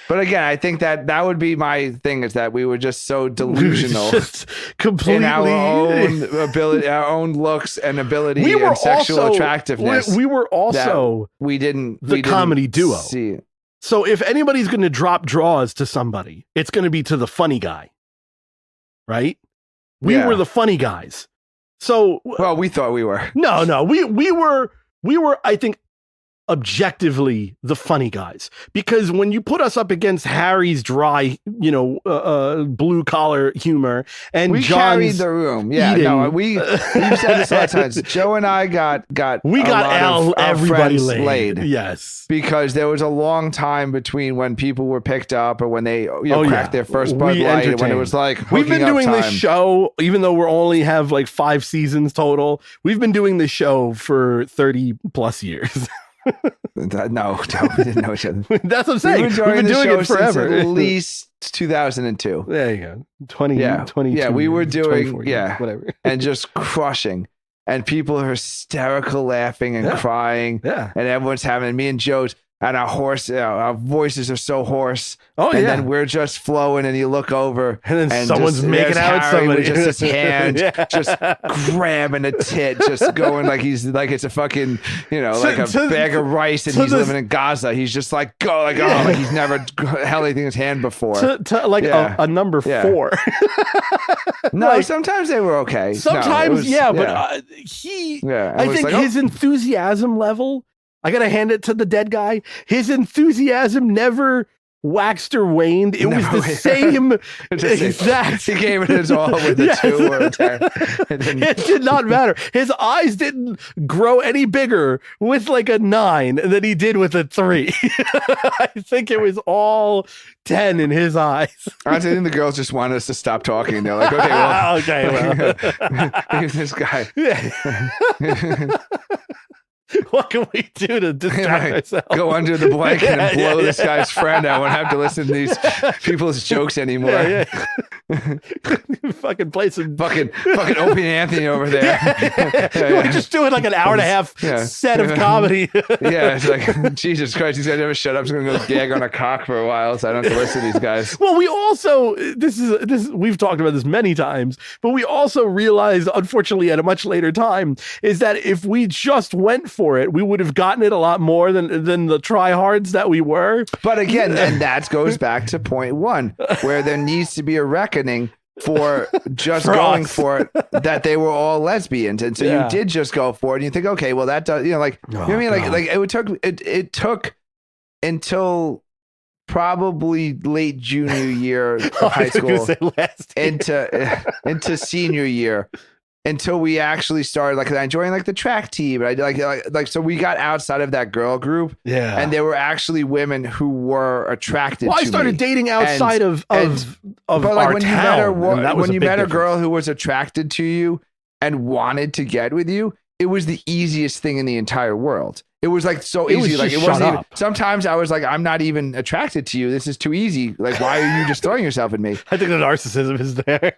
S2: but again, I think that would be my thing, is that we were just so delusional
S1: just completely
S2: in our own ability, our own looks and ability and sexual attractiveness.
S1: We were also
S2: the
S1: comedy duo.
S2: See.
S1: So if anybody's going to drop draws to somebody, it's going to be to the funny guy, right? We were the funny guys. So
S2: well, we thought we were.
S1: No, we were. I think objectively the funny guys, because when you put us up against Harry's dry, blue collar humor, and
S2: we
S1: John's
S2: carried the room. Yeah, no, we've said this a lot of times. Joe and I got
S1: everybody laid.
S2: Yes, because there was a long time between when people were picked up or when they cracked their first Bud Light, and when it was like
S1: we've been doing this show, even though we're only have like 5 seasons total. We've been doing this show for 30 plus years.
S2: No, we didn't know each other.
S1: That's what I'm saying. We've been doing it forever.
S2: At least 2002.
S1: There you go. 22.
S2: Yeah, we were doing
S1: whatever.
S2: And just crushing. And people are hysterical laughing and crying.
S1: Yeah.
S2: And everyone's having me and Joe's and our voices are so hoarse.
S1: Oh,
S2: and then we're just flowing, and you look over,
S1: and then someone's making out with somebody.
S2: With just his hand, just grabbing a tit, just going like he's like it's a fucking, like a bag of rice, and he's living in Gaza. He's just like like he's never held anything in his hand before.
S1: A number 4.
S2: No, sometimes they were okay.
S1: Sometimes, but I think his enthusiasm level. I gotta hand it to the dead guy. His enthusiasm never waxed or waned. It was the same exact.
S2: He gave it his all with a 2 or a 10.
S1: It did not matter. His eyes didn't grow any bigger with like a 9 than he did with a 3. I think it was all 10 in his eyes.
S2: I think the girls just wanted us to stop talking. They're like, okay, well, this guy.
S1: What can we do to distract ourselves?
S2: Go under the blanket and blow this guy's friend. I won't have to listen to these people's jokes anymore.
S1: Fucking play some
S2: fucking Opie and Anthony over there.
S1: We're just doing like an hour and a half set of comedy.
S2: It's like, Jesus Christ, these guys never shut up. I'm just gonna go gag on a cock for a while, so I don't have to listen to these guys.
S1: Well, we also this is we've talked about this many times, but we also realized, unfortunately, at a much later time, is that if we just went for it, we would have gotten it a lot more than the tryhards that we were.
S2: But again, and that goes back to point 1, where there needs to be a reckoning for just going for it, that they were all lesbians, and so you did just go for it, and you think, okay, well that does, what I mean, like it took until probably late junior year of high school into senior year until we actually started enjoying the track team. I like so we got outside of that girl group, and there were actually women who were attracted.
S1: Well,
S2: to
S1: I started dating outside of
S2: but
S1: our
S2: when
S1: town.
S2: You met a girl who was attracted to you, and wanted to get with you, it was the easiest thing in the entire world. It was like so easy. Like it wasn't even, sometimes I was like, I'm not even attracted to you. This is too easy. Like, why are you just throwing yourself at me?
S1: I think the narcissism is there.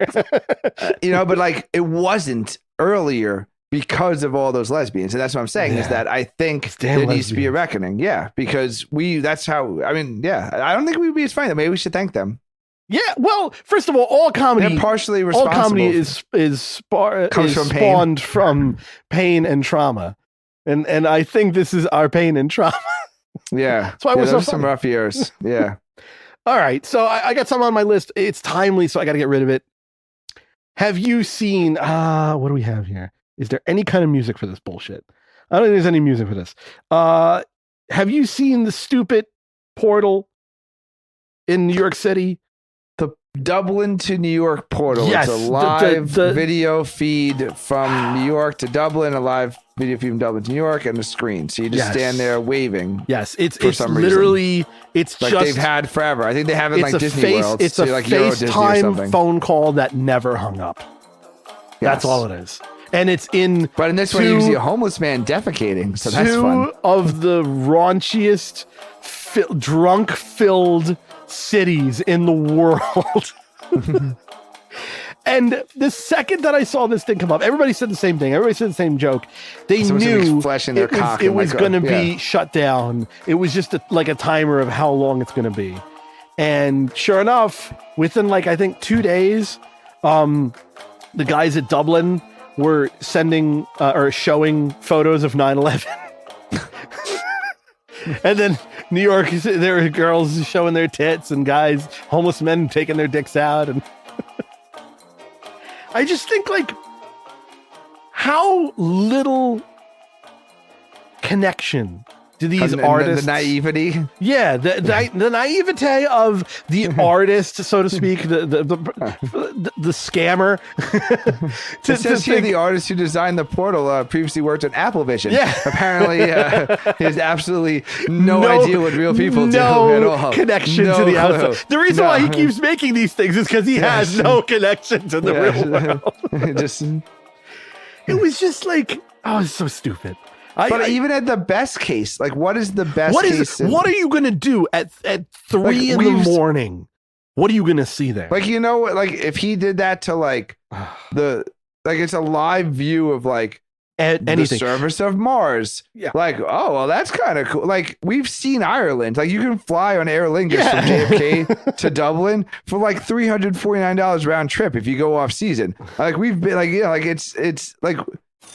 S2: But like it wasn't earlier because of all those lesbians. And that's what I'm saying is that I think there needs to be a reckoning. Yeah. Because that's how, I don't think we'd be as funny. Maybe we should thank them.
S1: Yeah, well, first of all comedy,
S2: they're partially responsible.
S1: All comedy is spawned from pain and trauma, and I think this is our pain and trauma.
S2: Yeah,
S1: that's why we're so
S2: some rough years. Yeah.
S1: All right, so I got something on my list. It's timely, so I got to get rid of it. Have you seen? What do we have here? Is there any kind of music for this bullshit? I don't think there's any music for this. Have you seen the stupid portal in New York City?
S2: Dublin to New York portal.
S1: Yes,
S2: it's a live video feed from New York to Dublin, a live video feed from Dublin to New York, and a screen. So you just stand there waving.
S1: Yes, it's literally reason. It's
S2: like
S1: just
S2: they've had forever. I think they have it like Disney World.
S1: It's a FaceTime phone call that never hung up. Yes. That's all it is. And it's in.
S2: But in this one, you see a homeless man defecating. So that's fun.
S1: Two of the raunchiest, drunk-filled cities in the world. And the second that I saw this thing come up, everybody said the same thing. Everybody said the same joke. They knew it was going to be shut down. It was just like a timer of how long it's going to be. And sure enough, within I think 2 days, the guys at Dublin were sending or showing photos of 9/11. And then New York, there were girls showing their tits and guys, homeless men taking their dicks out. And I just think how little connection do these artists...
S2: The naivety?
S1: Yeah, the naivete of the artist, so to speak, the scammer.
S2: It says here the artist who designed the portal previously worked at Apple Vision.
S1: Yeah.
S2: Apparently, he has absolutely no idea what real people do at all.
S1: Connection to the outside. The reason why he keeps making these things is because he has no connection to the real world. It was just it's so stupid.
S2: But even at the best case, what is the best case?
S1: What are you going to do at 3 in the morning? What are you going to see there?
S2: If he did that to it's a live view of the surface of Mars.
S1: Yeah.
S2: That's kind of cool. We've seen Ireland. You can fly on Aer Lingus from JFK to Dublin for $349 round trip if you go off season. We've been it's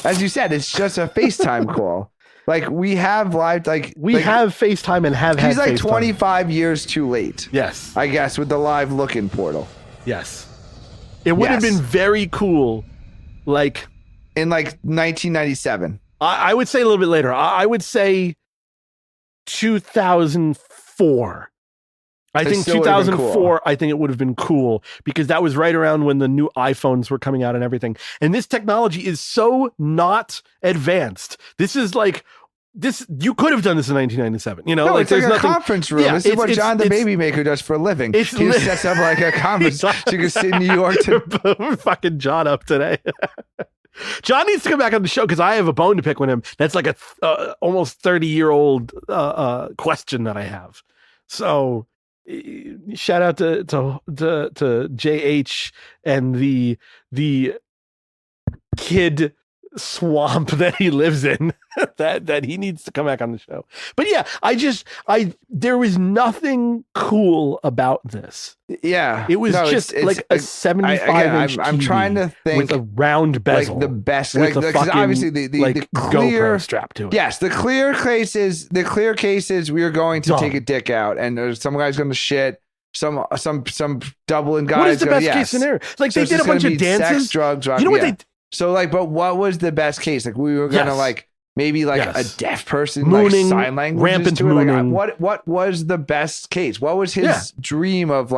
S2: as you said, it's just a FaceTime call. We have live,
S1: we have FaceTime and have
S2: he's
S1: had FaceTime.
S2: 25 years too late.
S1: Yes.
S2: I guess with the live look-in portal.
S1: Yes. It would have been very cool.
S2: In 1997.
S1: I would say a little bit later. I would say 2004. I think 2004, cool. I think it would have been cool because that was right around when the new iPhones were coming out and everything. And this technology is so not advanced. This is this. You could have done this in 1997.
S2: No, it's there's a conference room. Yeah, this is what John the Baby Maker does for a living. He sets up a conference so you can sit in New York.
S1: We're fucking John up today. John needs to come back on the show because I have a bone to pick with him. That's a almost 30-year-old question that I have. So shout out to JH and the kid swamp that he lives in that he needs to come back on the show. But yeah, there was nothing cool about this.
S2: Yeah,
S1: it was just a 75-inch
S2: I'm trying to think
S1: with a round bezel,
S2: the best,
S1: with the fucking
S2: obviously the clear
S1: GoPro strapped to it.
S2: Yes, the clear cases we are going to take a dick out, and some guy's going to shit. Some Dublin guys.
S1: What is the best case scenario? They did a bunch of dances,
S2: sex, drugs, rock,
S1: you know what they.
S2: So but what was the best case? We were gonna maybe a deaf person
S1: mooning,
S2: sign language,
S1: rampant to it. Mooning.
S2: What was the best case? What was his dream of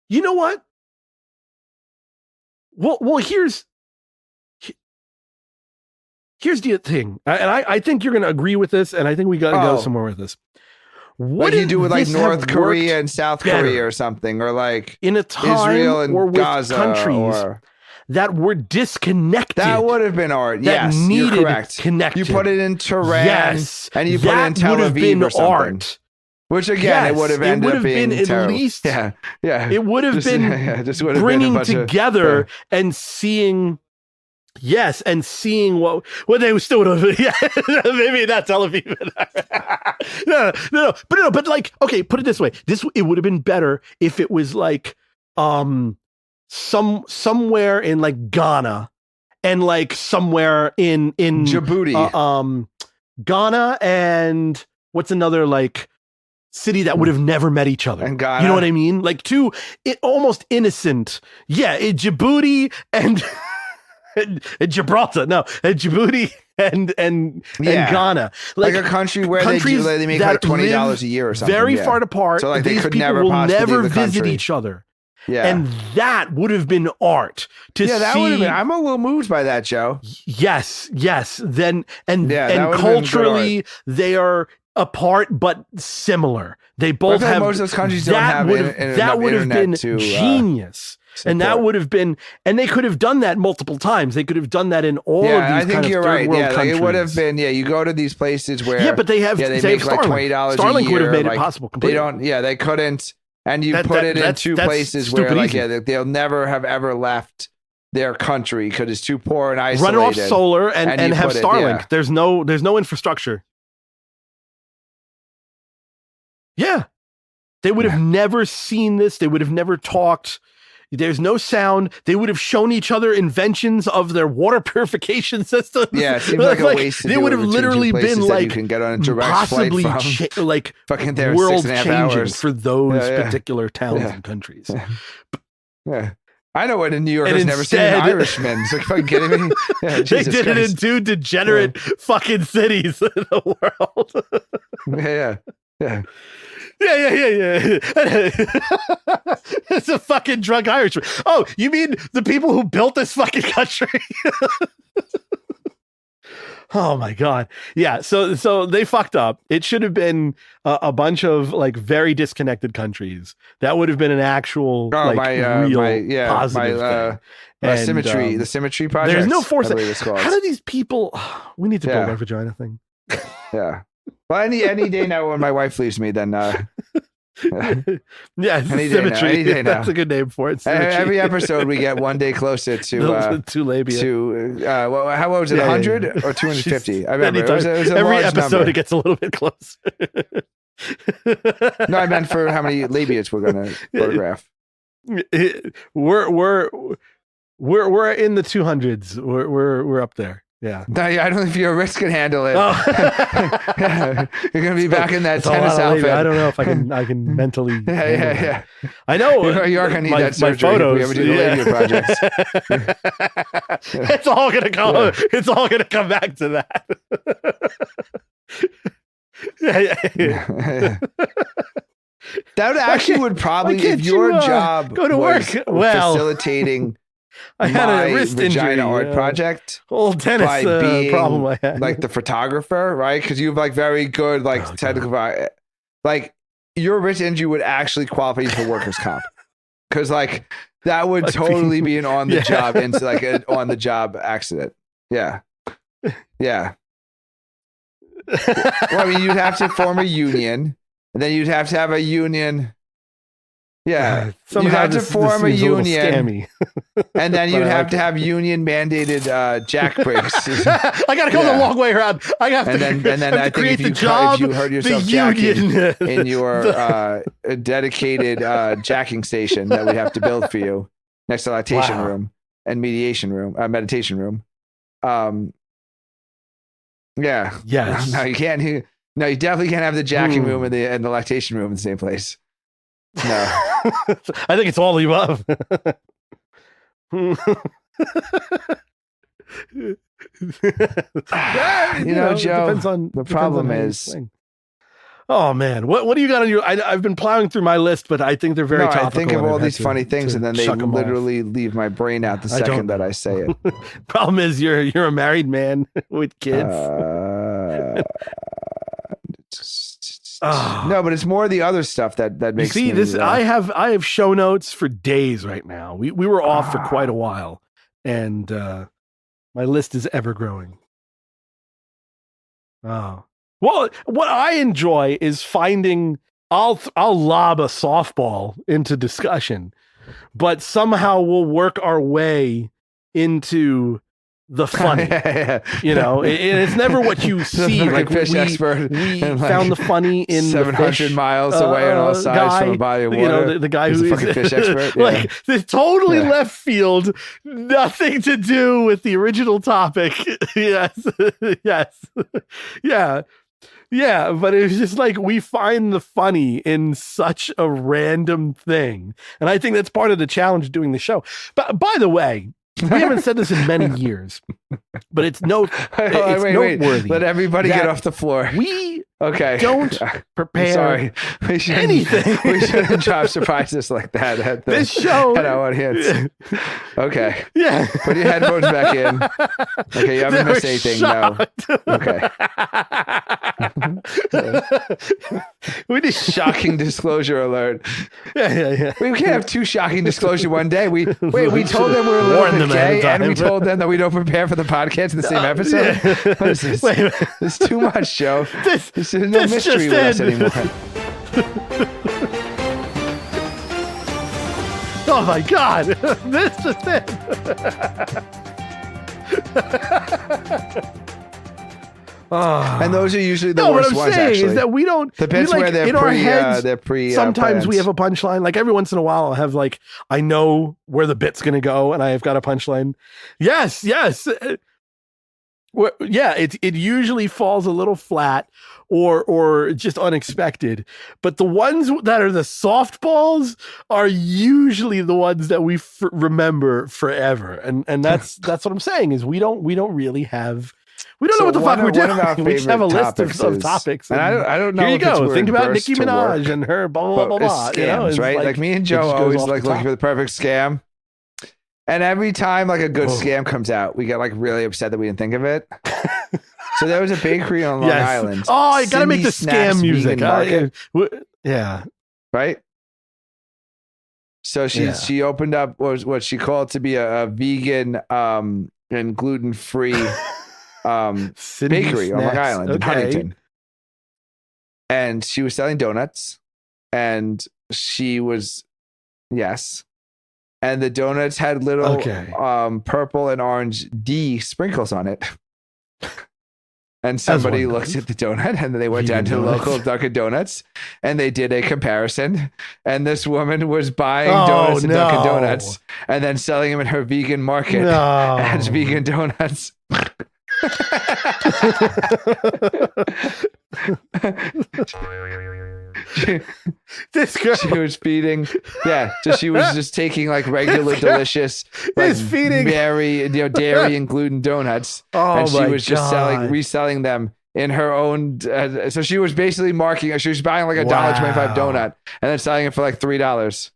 S1: You know what? Well, here's the thing, and I think you're gonna agree with this, and I think we gotta go somewhere with this.
S2: Like you do with like North Korea and South Korea or something, or like
S1: in a time
S2: Israel and
S1: or with
S2: Gaza
S1: countries that were disconnected.
S2: That would have been art.
S1: That
S2: Yes,
S1: needed
S2: you're correct.
S1: Connected.
S2: You put it in Tehran,
S1: yes,
S2: and you put it in Tel Aviv or something. Art. Which again, it would have ended up being
S1: at least.
S2: Yeah.
S1: It would have been
S2: just would have
S1: bringing
S2: been
S1: together and seeing. Yes, and seeing what they still would have. Yeah, maybe not Tel Aviv. No. But like, okay, put it this way: it would have been better if it was like, somewhere in like Ghana, and like somewhere in
S2: Djibouti,
S1: Ghana, and what's another like city that would have never met each other.
S2: And Ghana.
S1: You know what I mean? Like almost innocent. Yeah, Djibouti and Gibraltar. No, Djibouti and Ghana.
S2: Like a country where they make like $20 a year or something.
S1: Very far apart.
S2: So like
S1: these
S2: they could
S1: people will never visit
S2: country.
S1: each other.
S2: Yeah.
S1: And that would have been art to see.
S2: That would have been. I'm a little moved by that, Joe.
S1: Yes. Then and culturally they are apart but similar. They both have.
S2: Most of those countries don't have
S1: that would have been genius. And that would have been, and they could have done that multiple times. They could have done that in all of these
S2: I think you're right.
S1: countries.
S2: It would have been. Yeah, you go to these places where.
S1: But they have.
S2: They
S1: make
S2: like $20 a year.
S1: Starlink would have made it possible. Completely.
S2: They don't. Yeah, they couldn't. And you put it in two places where, like, they'll never have ever left their country because it's too poor and isolated.
S1: Run off solar and have Starlink. There's no infrastructure. Yeah, they would have never seen this. They would have never talked. There's no sound. They would have shown each other inventions of their water purification system.
S2: Yeah, it seems like a waste.
S1: They would have literally been like
S2: you can get on a direct
S1: possibly
S2: flight from.
S1: Like
S2: fucking there
S1: world
S2: 6.5
S1: changing
S2: hours
S1: for those particular towns and countries.
S2: Yeah. I know what in New York has never seen an Irishman. It's like fucking kidding me. Yeah,
S1: they did it in two degenerate fucking cities in the world.
S2: Yeah.
S1: Yeah. It's a fucking drunk Irishman. Oh, you mean the people who built this fucking country? Oh my God. Yeah. So they fucked up. It should have been a bunch of like very disconnected countries. That would have been an actual real positive thing.
S2: Symmetry, the Symmetry project.
S1: There's no force. How do these people? We need to build our vagina thing.
S2: Yeah. Well, any day now when my wife leaves me, then
S1: Symmetry. That's a good name for it. Symmetry.
S2: Every episode we get one day closer to
S1: labia.
S2: How was it? 100 or 250? I remember. It was
S1: every episode
S2: number.
S1: It gets a little bit closer.
S2: No, I meant for how many labiates we're gonna photograph.
S1: We're in the 200s. We're up there. Yeah.
S2: No, I don't know if your wrist can handle it.
S1: Oh.
S2: You're gonna be back in that tennis outfit.
S1: I don't know if I can mentally.
S2: Yeah.
S1: I know
S2: you are gonna need that surgery.
S1: My photos.
S2: If we ever do the labia projects.
S1: It's all gonna come. Yeah. It's all gonna come back to that.
S2: That actually would probably, if your job
S1: go to work
S2: facilitating.
S1: I had a wrist
S2: vagina
S1: injury,
S2: art project.
S1: Old tennis
S2: by being
S1: problem I had.
S2: Like the photographer, right? Because you have like very good technical. Like your wrist injury would actually qualify you for workers' comp. Because like that would totally be an on the job into like an on the job accident. Yeah. Well, I mean, you'd have to form a union, and then you'd have to have a union. Yeah, you'd have to form a union, and then you'd have to have union mandated jack brakes.
S1: I gotta go the long way around. I have to,
S2: and then I think if you hurt yourself jacking in your dedicated jacking station that we have to build for you next to lactation room and meditation room, meditation room. Yeah.
S1: Yes.
S2: No, you can't. No, you definitely can't have the jacking room and the lactation room in the same place. No.
S1: I think it's all the above.
S2: Joe,
S1: depends on,
S2: the problem is...
S1: Oh, man. What do you got on your... I've been plowing through my list, but I think they're very topical.
S2: I think of all these funny things, and then they literally leave my brain out the second that I say it.
S1: Problem is, you're a married man with kids.
S2: No, but it's more the other stuff that makes
S1: you see
S2: me,
S1: this. I have show notes for days right now. We were off for quite a while, and my list is ever growing. Oh, well, what I enjoy is finding. I'll lob a softball into discussion, but somehow we'll work our way into the funny. You know, it's never what you see.
S2: Like fish expert.
S1: We found the funny in
S2: 700 miles away on all sides from a body of water.
S1: You know, the guy who's
S2: a fucking fish expert. Yeah.
S1: Like it's totally left field, nothing to do with the original topic. Yes, yeah, but it was just like we find the funny in such a random thing, and I think that's part of the challenge of doing the show. But by the way, we haven't said this in many years, but it's noteworthy.
S2: Let everybody get off the floor.
S1: We
S2: don't
S1: prepare
S2: sorry.
S1: anything.
S2: We shouldn't drop surprises like that at
S1: this show.
S2: At our audience. Okay.
S1: Yeah.
S2: Put your headphones back in. Okay, you haven't missed anything.
S1: Shocked.
S2: No. Okay.
S1: We need
S2: shocking disclosure alert.
S1: Yeah.
S2: We can't have two shocking disclosure one day. We told them we were a little bit gay, and we told them that we don't prepare for the podcast in the same episode. Yeah. What is this? It's too much, Joe. There's no mystery with us anymore.
S1: Oh my God! This just it.
S2: And those are usually the worst ones.
S1: What I'm saying is that we don't.
S2: Depends where they're pre.
S1: Sometimes we have a punchline. Like every once in a while, I'll have like I know where the bit's gonna go, and I have got a punchline. Yes. It usually falls a little flat or just unexpected. But the ones that are the softballs are usually the ones that we remember forever. And that's what I'm saying is we don't really have. We don't know what the fuck we're doing. We just have a list of topics.
S2: And I don't know.
S1: Here you go. Think about Nicki Minaj and her blah blah blah blah.
S2: Scams, you know, right? Like me and Joe always like looking for the perfect scam. And every time like a good scam comes out, we get like really upset that we didn't think of it. So there was a bakery on Long Island.
S1: Oh, I gotta make the scam music. Yeah.
S2: Right? So she opened up what she called to be a vegan and gluten-free bakery on Long Island in Huntington. And she was selling donuts. And she was and the donuts had little purple and orange D sprinkles on it. And somebody looked at the donut, and then they went down to the local Dunkin' Donuts, and they did a comparison. And this woman was buying donuts at Dunkin' Donuts and then selling them in her vegan market as vegan donuts.
S1: This girl,
S2: she was feeding, she was just taking like regular delicious, like dairy and gluten donuts, and she was just reselling them in her own. So she was basically marking. She was buying like $1.25 donut and then selling it for like $3.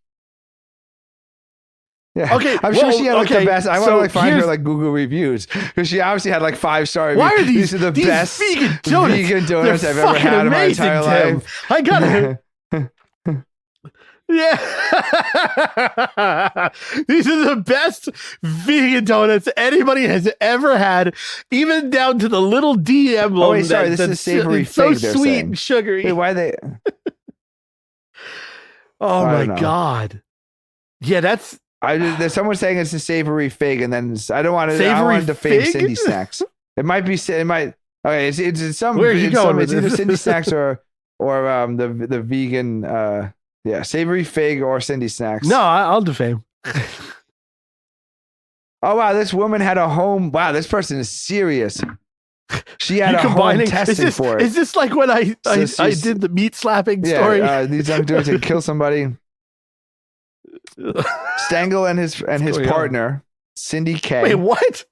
S2: Yeah.
S1: Okay,
S2: I'm sure she had like the best. I want to like find her like Google reviews because she obviously had like 5-star reviews.
S1: Why are these
S2: are the best
S1: vegan
S2: donuts I've ever had in my entire life.
S1: I gotta. Yeah, these are the best vegan donuts anybody has ever had, even down to the little D emblem.
S2: Oh wait, sorry, this is savory fig.
S1: So sweet and sugary.
S2: Wait, why are they?
S1: Oh my God! Yeah, that's.
S2: There's someone saying it's a savory fig, and then I don't want to. I want to defame Cindy Snacks. It might be. It might. Okay, it's some.
S1: Where are you going?
S2: It's either Cindy Snacks or the vegan. Savory fig or Cindy Snacks.
S1: No, I'll defame.
S2: Oh wow, this woman had a home. Wow, this person is serious. She had a home testing for it.
S1: Is this like when I did the meat slapping story?
S2: These I'm doing to kill somebody. Stengel and his partner, Cindy K.
S1: Wait, what?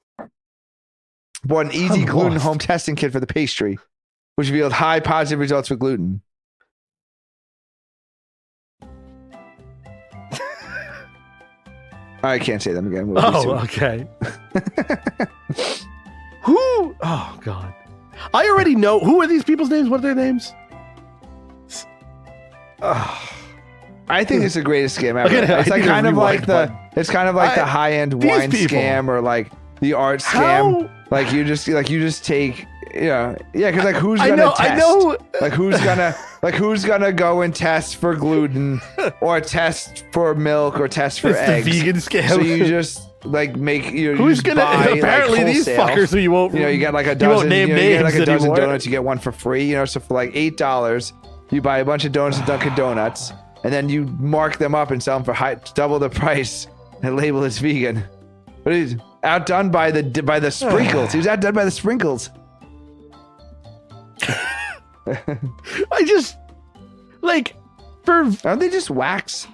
S2: Bought an easy gluten home testing kit for the pastry, which revealed high positive results for gluten. I can't say them again.
S1: Okay. Who? Oh God! I already know. Who are these people's names? What are their names?
S2: I think it's the greatest scam ever. It's like kind of like the high end wine scam or like the art scam. Like you just take because like who's gonna test?
S1: I know.
S2: Like who's gonna go and test for gluten or test for milk or test for eggs?
S1: The vegan scam.
S2: So you just like make
S1: who's gonna buy, apparently like, these fuckers who you won't
S2: you get like a dozen
S1: names
S2: you get like a dozen
S1: anymore.
S2: donuts, you get one for free. So for like $8 you buy a bunch of donuts at Dunkin' Donuts and then you mark them up and sell them for double the price and label it's vegan. But he's outdone by the sprinkles. He was outdone by the sprinkles.
S1: I just like
S2: aren't they just wax?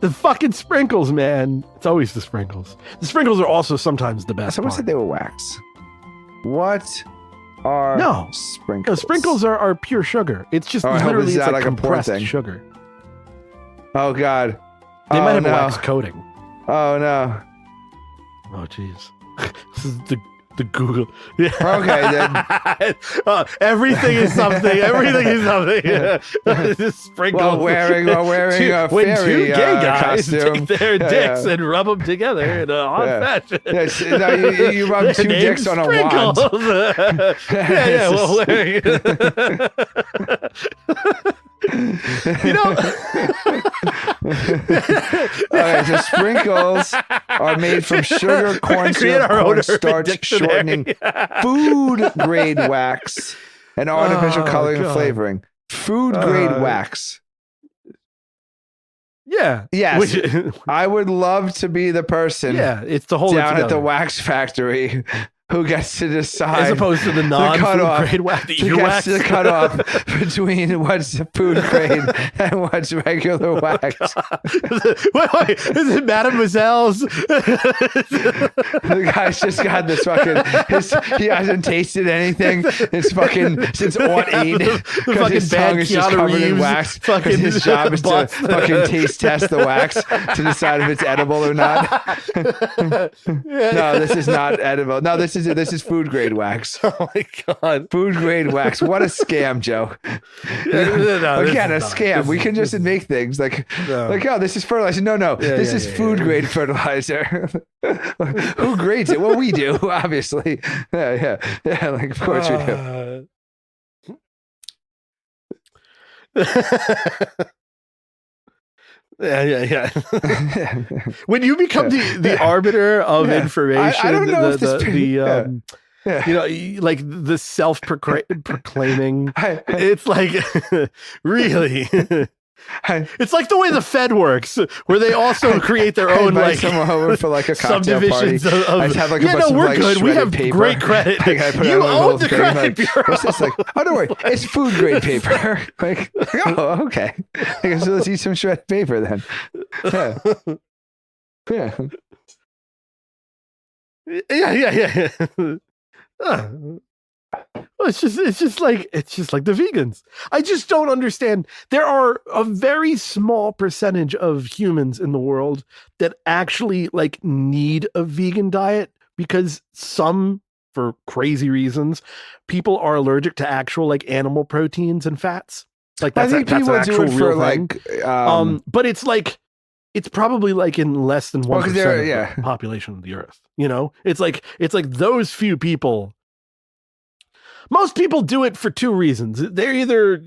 S1: The fucking sprinkles, man. It's always the sprinkles. The sprinkles are also sometimes the best.
S2: Someone said they were wax. What are sprinkles?
S1: No, sprinkles are pure sugar. It's just literally it's like compressed sugar.
S2: Oh god.
S1: They might have a wax coating.
S2: Oh no.
S1: Oh jeez. This is the Google. Yeah.
S2: Okay, then.
S1: Everything is something. Everything is something. Just sprinkles.
S2: While wearing a
S1: when
S2: fairy
S1: two gay guys
S2: costume.
S1: take their dicks and rub them together in a odd fashion.
S2: Yes, no, you rub two dicks on a wand.
S1: Yeah. Well, wearing.
S2: Alright, so sprinkles are made from sugar, corn syrup, cornstarch, shortening, food grade wax, and artificial coloring and flavoring. Food grade wax.
S1: Yeah.
S2: Yes. I would love to be the person.
S1: Yeah, it's the whole
S2: down at the wax factory who gets to decide,
S1: as opposed to the non-food grade wax, the earwax.
S2: The cutoff between what's food grade and what's regular wax.
S1: Wait, is it Mademoiselle's?
S2: The guy's just got this fucking. He hasn't tasted anything. It's fucking since Aunt Aid.
S1: The fucking
S2: his tongue is just covered in wax. Fucking his job is to fucking taste test the wax to decide if it's edible or not. No, this is not edible. No, this is food grade wax.
S1: Oh my god,
S2: food grade wax. What a scam, Joe. Again, a scam. We can just make things like oh, this is fertilizer. No, this is food grade fertilizer. Who grades it? Well, we do, obviously. Yeah. Like, of course we do.
S1: Yeah. When you become the arbiter of information,
S2: I don't know if this
S1: like the self-proclaiming, it's like really. It's like the way the Fed works, where they also create their own like
S2: someone over for like a cocktail
S1: subdivisions
S2: party.
S1: of
S2: I have like a bunch of
S1: we're
S2: like
S1: good. We have
S2: paper.
S1: great credit. You own the credit bureau.
S2: What's this like? Oh, don't worry, it's food grade paper. Like, oh, okay. So let's eat some shredded paper then.
S1: Yeah. Well, it's just like the vegans. I just don't understand. There are a very small percentage of humans in the world that actually like need a vegan diet because for crazy reasons, people are allergic to actual like animal proteins and fats. Like that's,
S2: I think
S1: that's
S2: people
S1: an actual
S2: do it for
S1: real thing.
S2: like,
S1: but it's like. It's probably like in less than 1% of the population of the earth. It's like those few people. Most people do it for two reasons. They're either,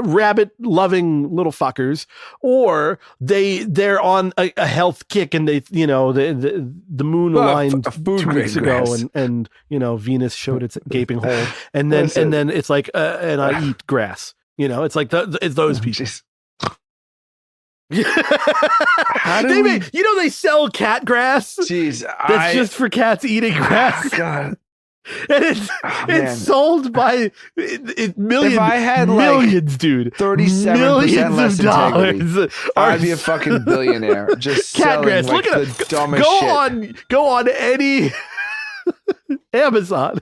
S1: rabbit loving little fuckers, or they're on a health kick and they, the moon aligned 2 weeks ago and Venus showed its gaping hole. And then it's like, and I eat grass, it's like it's those people. They sell cat grass.
S2: Jeez,
S1: that's just for cats eating grass.
S2: God,
S1: and it's sold by millions.
S2: If I had
S1: millions,
S2: like
S1: dude,
S2: 37% less
S1: dollars,
S2: I'd be a fucking billionaire. Just
S1: cat grass.
S2: Like,
S1: look at
S2: the dumbest shit.
S1: Go on any Amazon.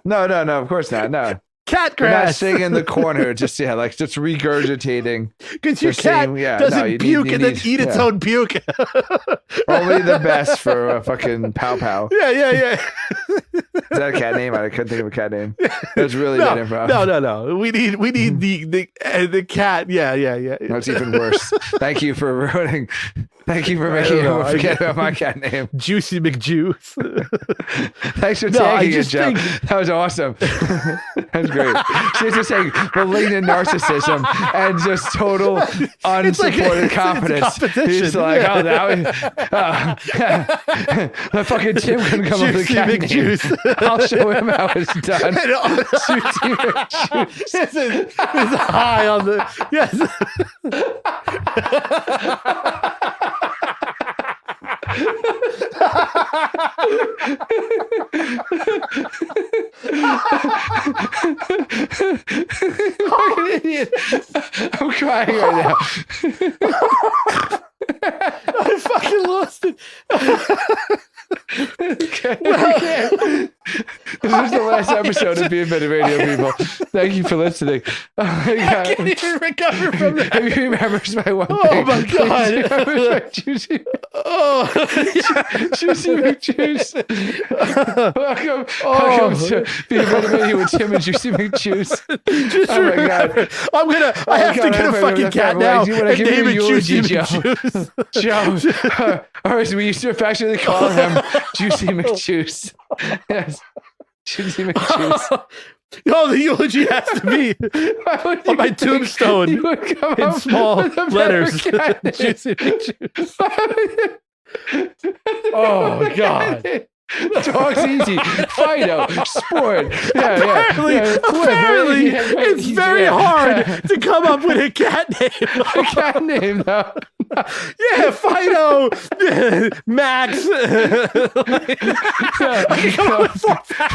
S2: No, of course not. No.
S1: cat
S2: You're not
S1: grass.
S2: sitting in the corner, just regurgitating.
S1: Because your
S2: the
S1: cat
S2: same-
S1: doesn't puke and then eat its own puke.
S2: Only the best for a fucking pow pow.
S1: Yeah.
S2: Is that a cat name? I couldn't think of a cat name. That's really bad improv.
S1: No. We need the cat. Yeah.
S2: That's even worse. Thank you for ruining. Thank you for making me forget about my cat name.
S1: Juicy McJuice.
S2: Thanks for tagging it, Joe. That was awesome. That's great. She's just saying malignant narcissism and just total unsupported confidence. He's like, oh, that was the fucking Tim couldn't come up with a cat name. I'll show him how it's done. Juicy McJuice.
S1: This is high on the
S2: Fucking idiot. I'm crying right now.
S1: I fucking lost it.
S2: Okay. This is the last episode of Being Better Radio, people. Thank you for listening. Oh my God.
S1: I can't even recover from that.
S2: If he remembers my one thing.
S1: Oh my God.
S2: Remembers my Juicy McJuice. Welcome to Being Better Radio with Tim and Juicy McJuice.
S1: Just
S2: Oh my God.
S1: I have to get a fucking cat now and
S2: When I give
S1: name
S2: you
S1: it
S2: a
S1: Juicy
S2: eulogy, Joe.
S1: McJuice.
S2: Or as we used to affectionately call him, Juicy McJuice. Yes. Juicy McJuice.
S1: No, the eulogy has to be on my tombstone in small letters. Juicy McJuice. Oh God.
S2: Dog's easy. Fido. Sport.
S1: Apparently, it's very hard to come up with a cat name.
S2: A cat name, though.
S1: Yeah, Fido, Max.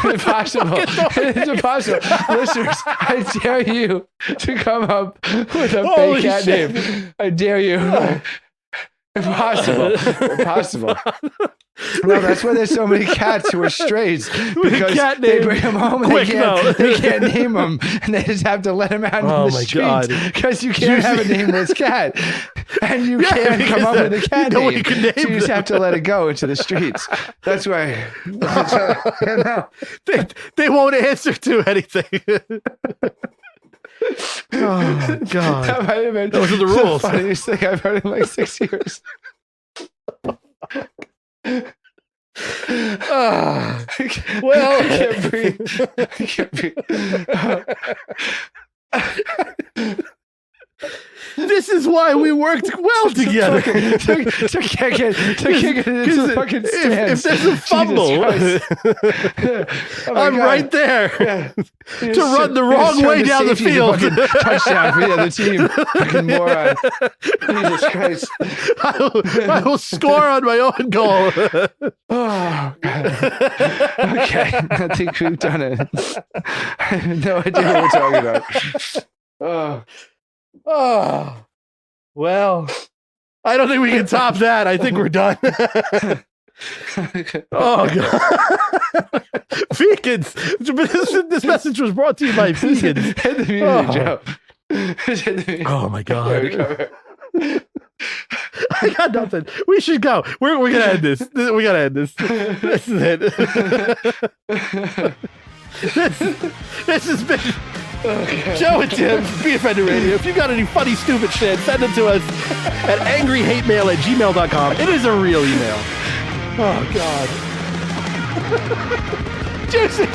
S2: Impossible. It's impossible. Listeners, I dare you to come up with a
S1: Holy
S2: fake cat
S1: shit.
S2: name. I dare you. Impossible. No, that's why there's so many cats who are strays, because
S1: cat
S2: they
S1: name.
S2: bring them home and
S1: Quick,
S2: they can't name them, and they just have to let them out
S1: Oh
S2: in the
S1: my
S2: streets
S1: God.
S2: because you can't have a nameless cat, and you can't come up with a cat
S1: no one
S2: name.
S1: can name
S2: So you just
S1: them.
S2: have to let it go into the streets. That's why.
S1: They won't answer to anything. Oh God.
S2: That might have been
S1: Those are the rules.
S2: funniest thing I've heard in like 6 years.
S1: Well,
S2: I can't breathe. I can't breathe.
S1: this is why we worked well together.
S2: to kick it into the fucking
S1: If
S2: stands.
S1: there's a fumble,
S2: Oh my
S1: I'm
S2: God.
S1: right there
S2: You
S1: to
S2: just
S1: run the
S2: you
S1: wrong
S2: just turn
S1: way
S2: the
S1: down the
S2: safety
S1: field.
S2: into fucking touchdown for the other team. Fucking moron. Jesus Christ.
S1: I will score on my own goal.
S2: Oh, God. Okay. I think we've done it. I have no idea what we're talking about.
S1: Oh, well, I don't think we can top that. I think we're done. Oh, God. Vegans. This message was brought to you by vegans.
S2: Hit the music,
S1: Oh.
S2: Joe. Hit the music.
S1: Oh, my God.
S2: Recover.
S1: I got nothing. We should go. We're going to end this. We got to end this. This is it. This has been Joe and Tim, Be Offended Radio. If you got any funny, stupid shit, send it to us at angryhatemail@gmail.com. It is a real email. Oh, God. Juicy.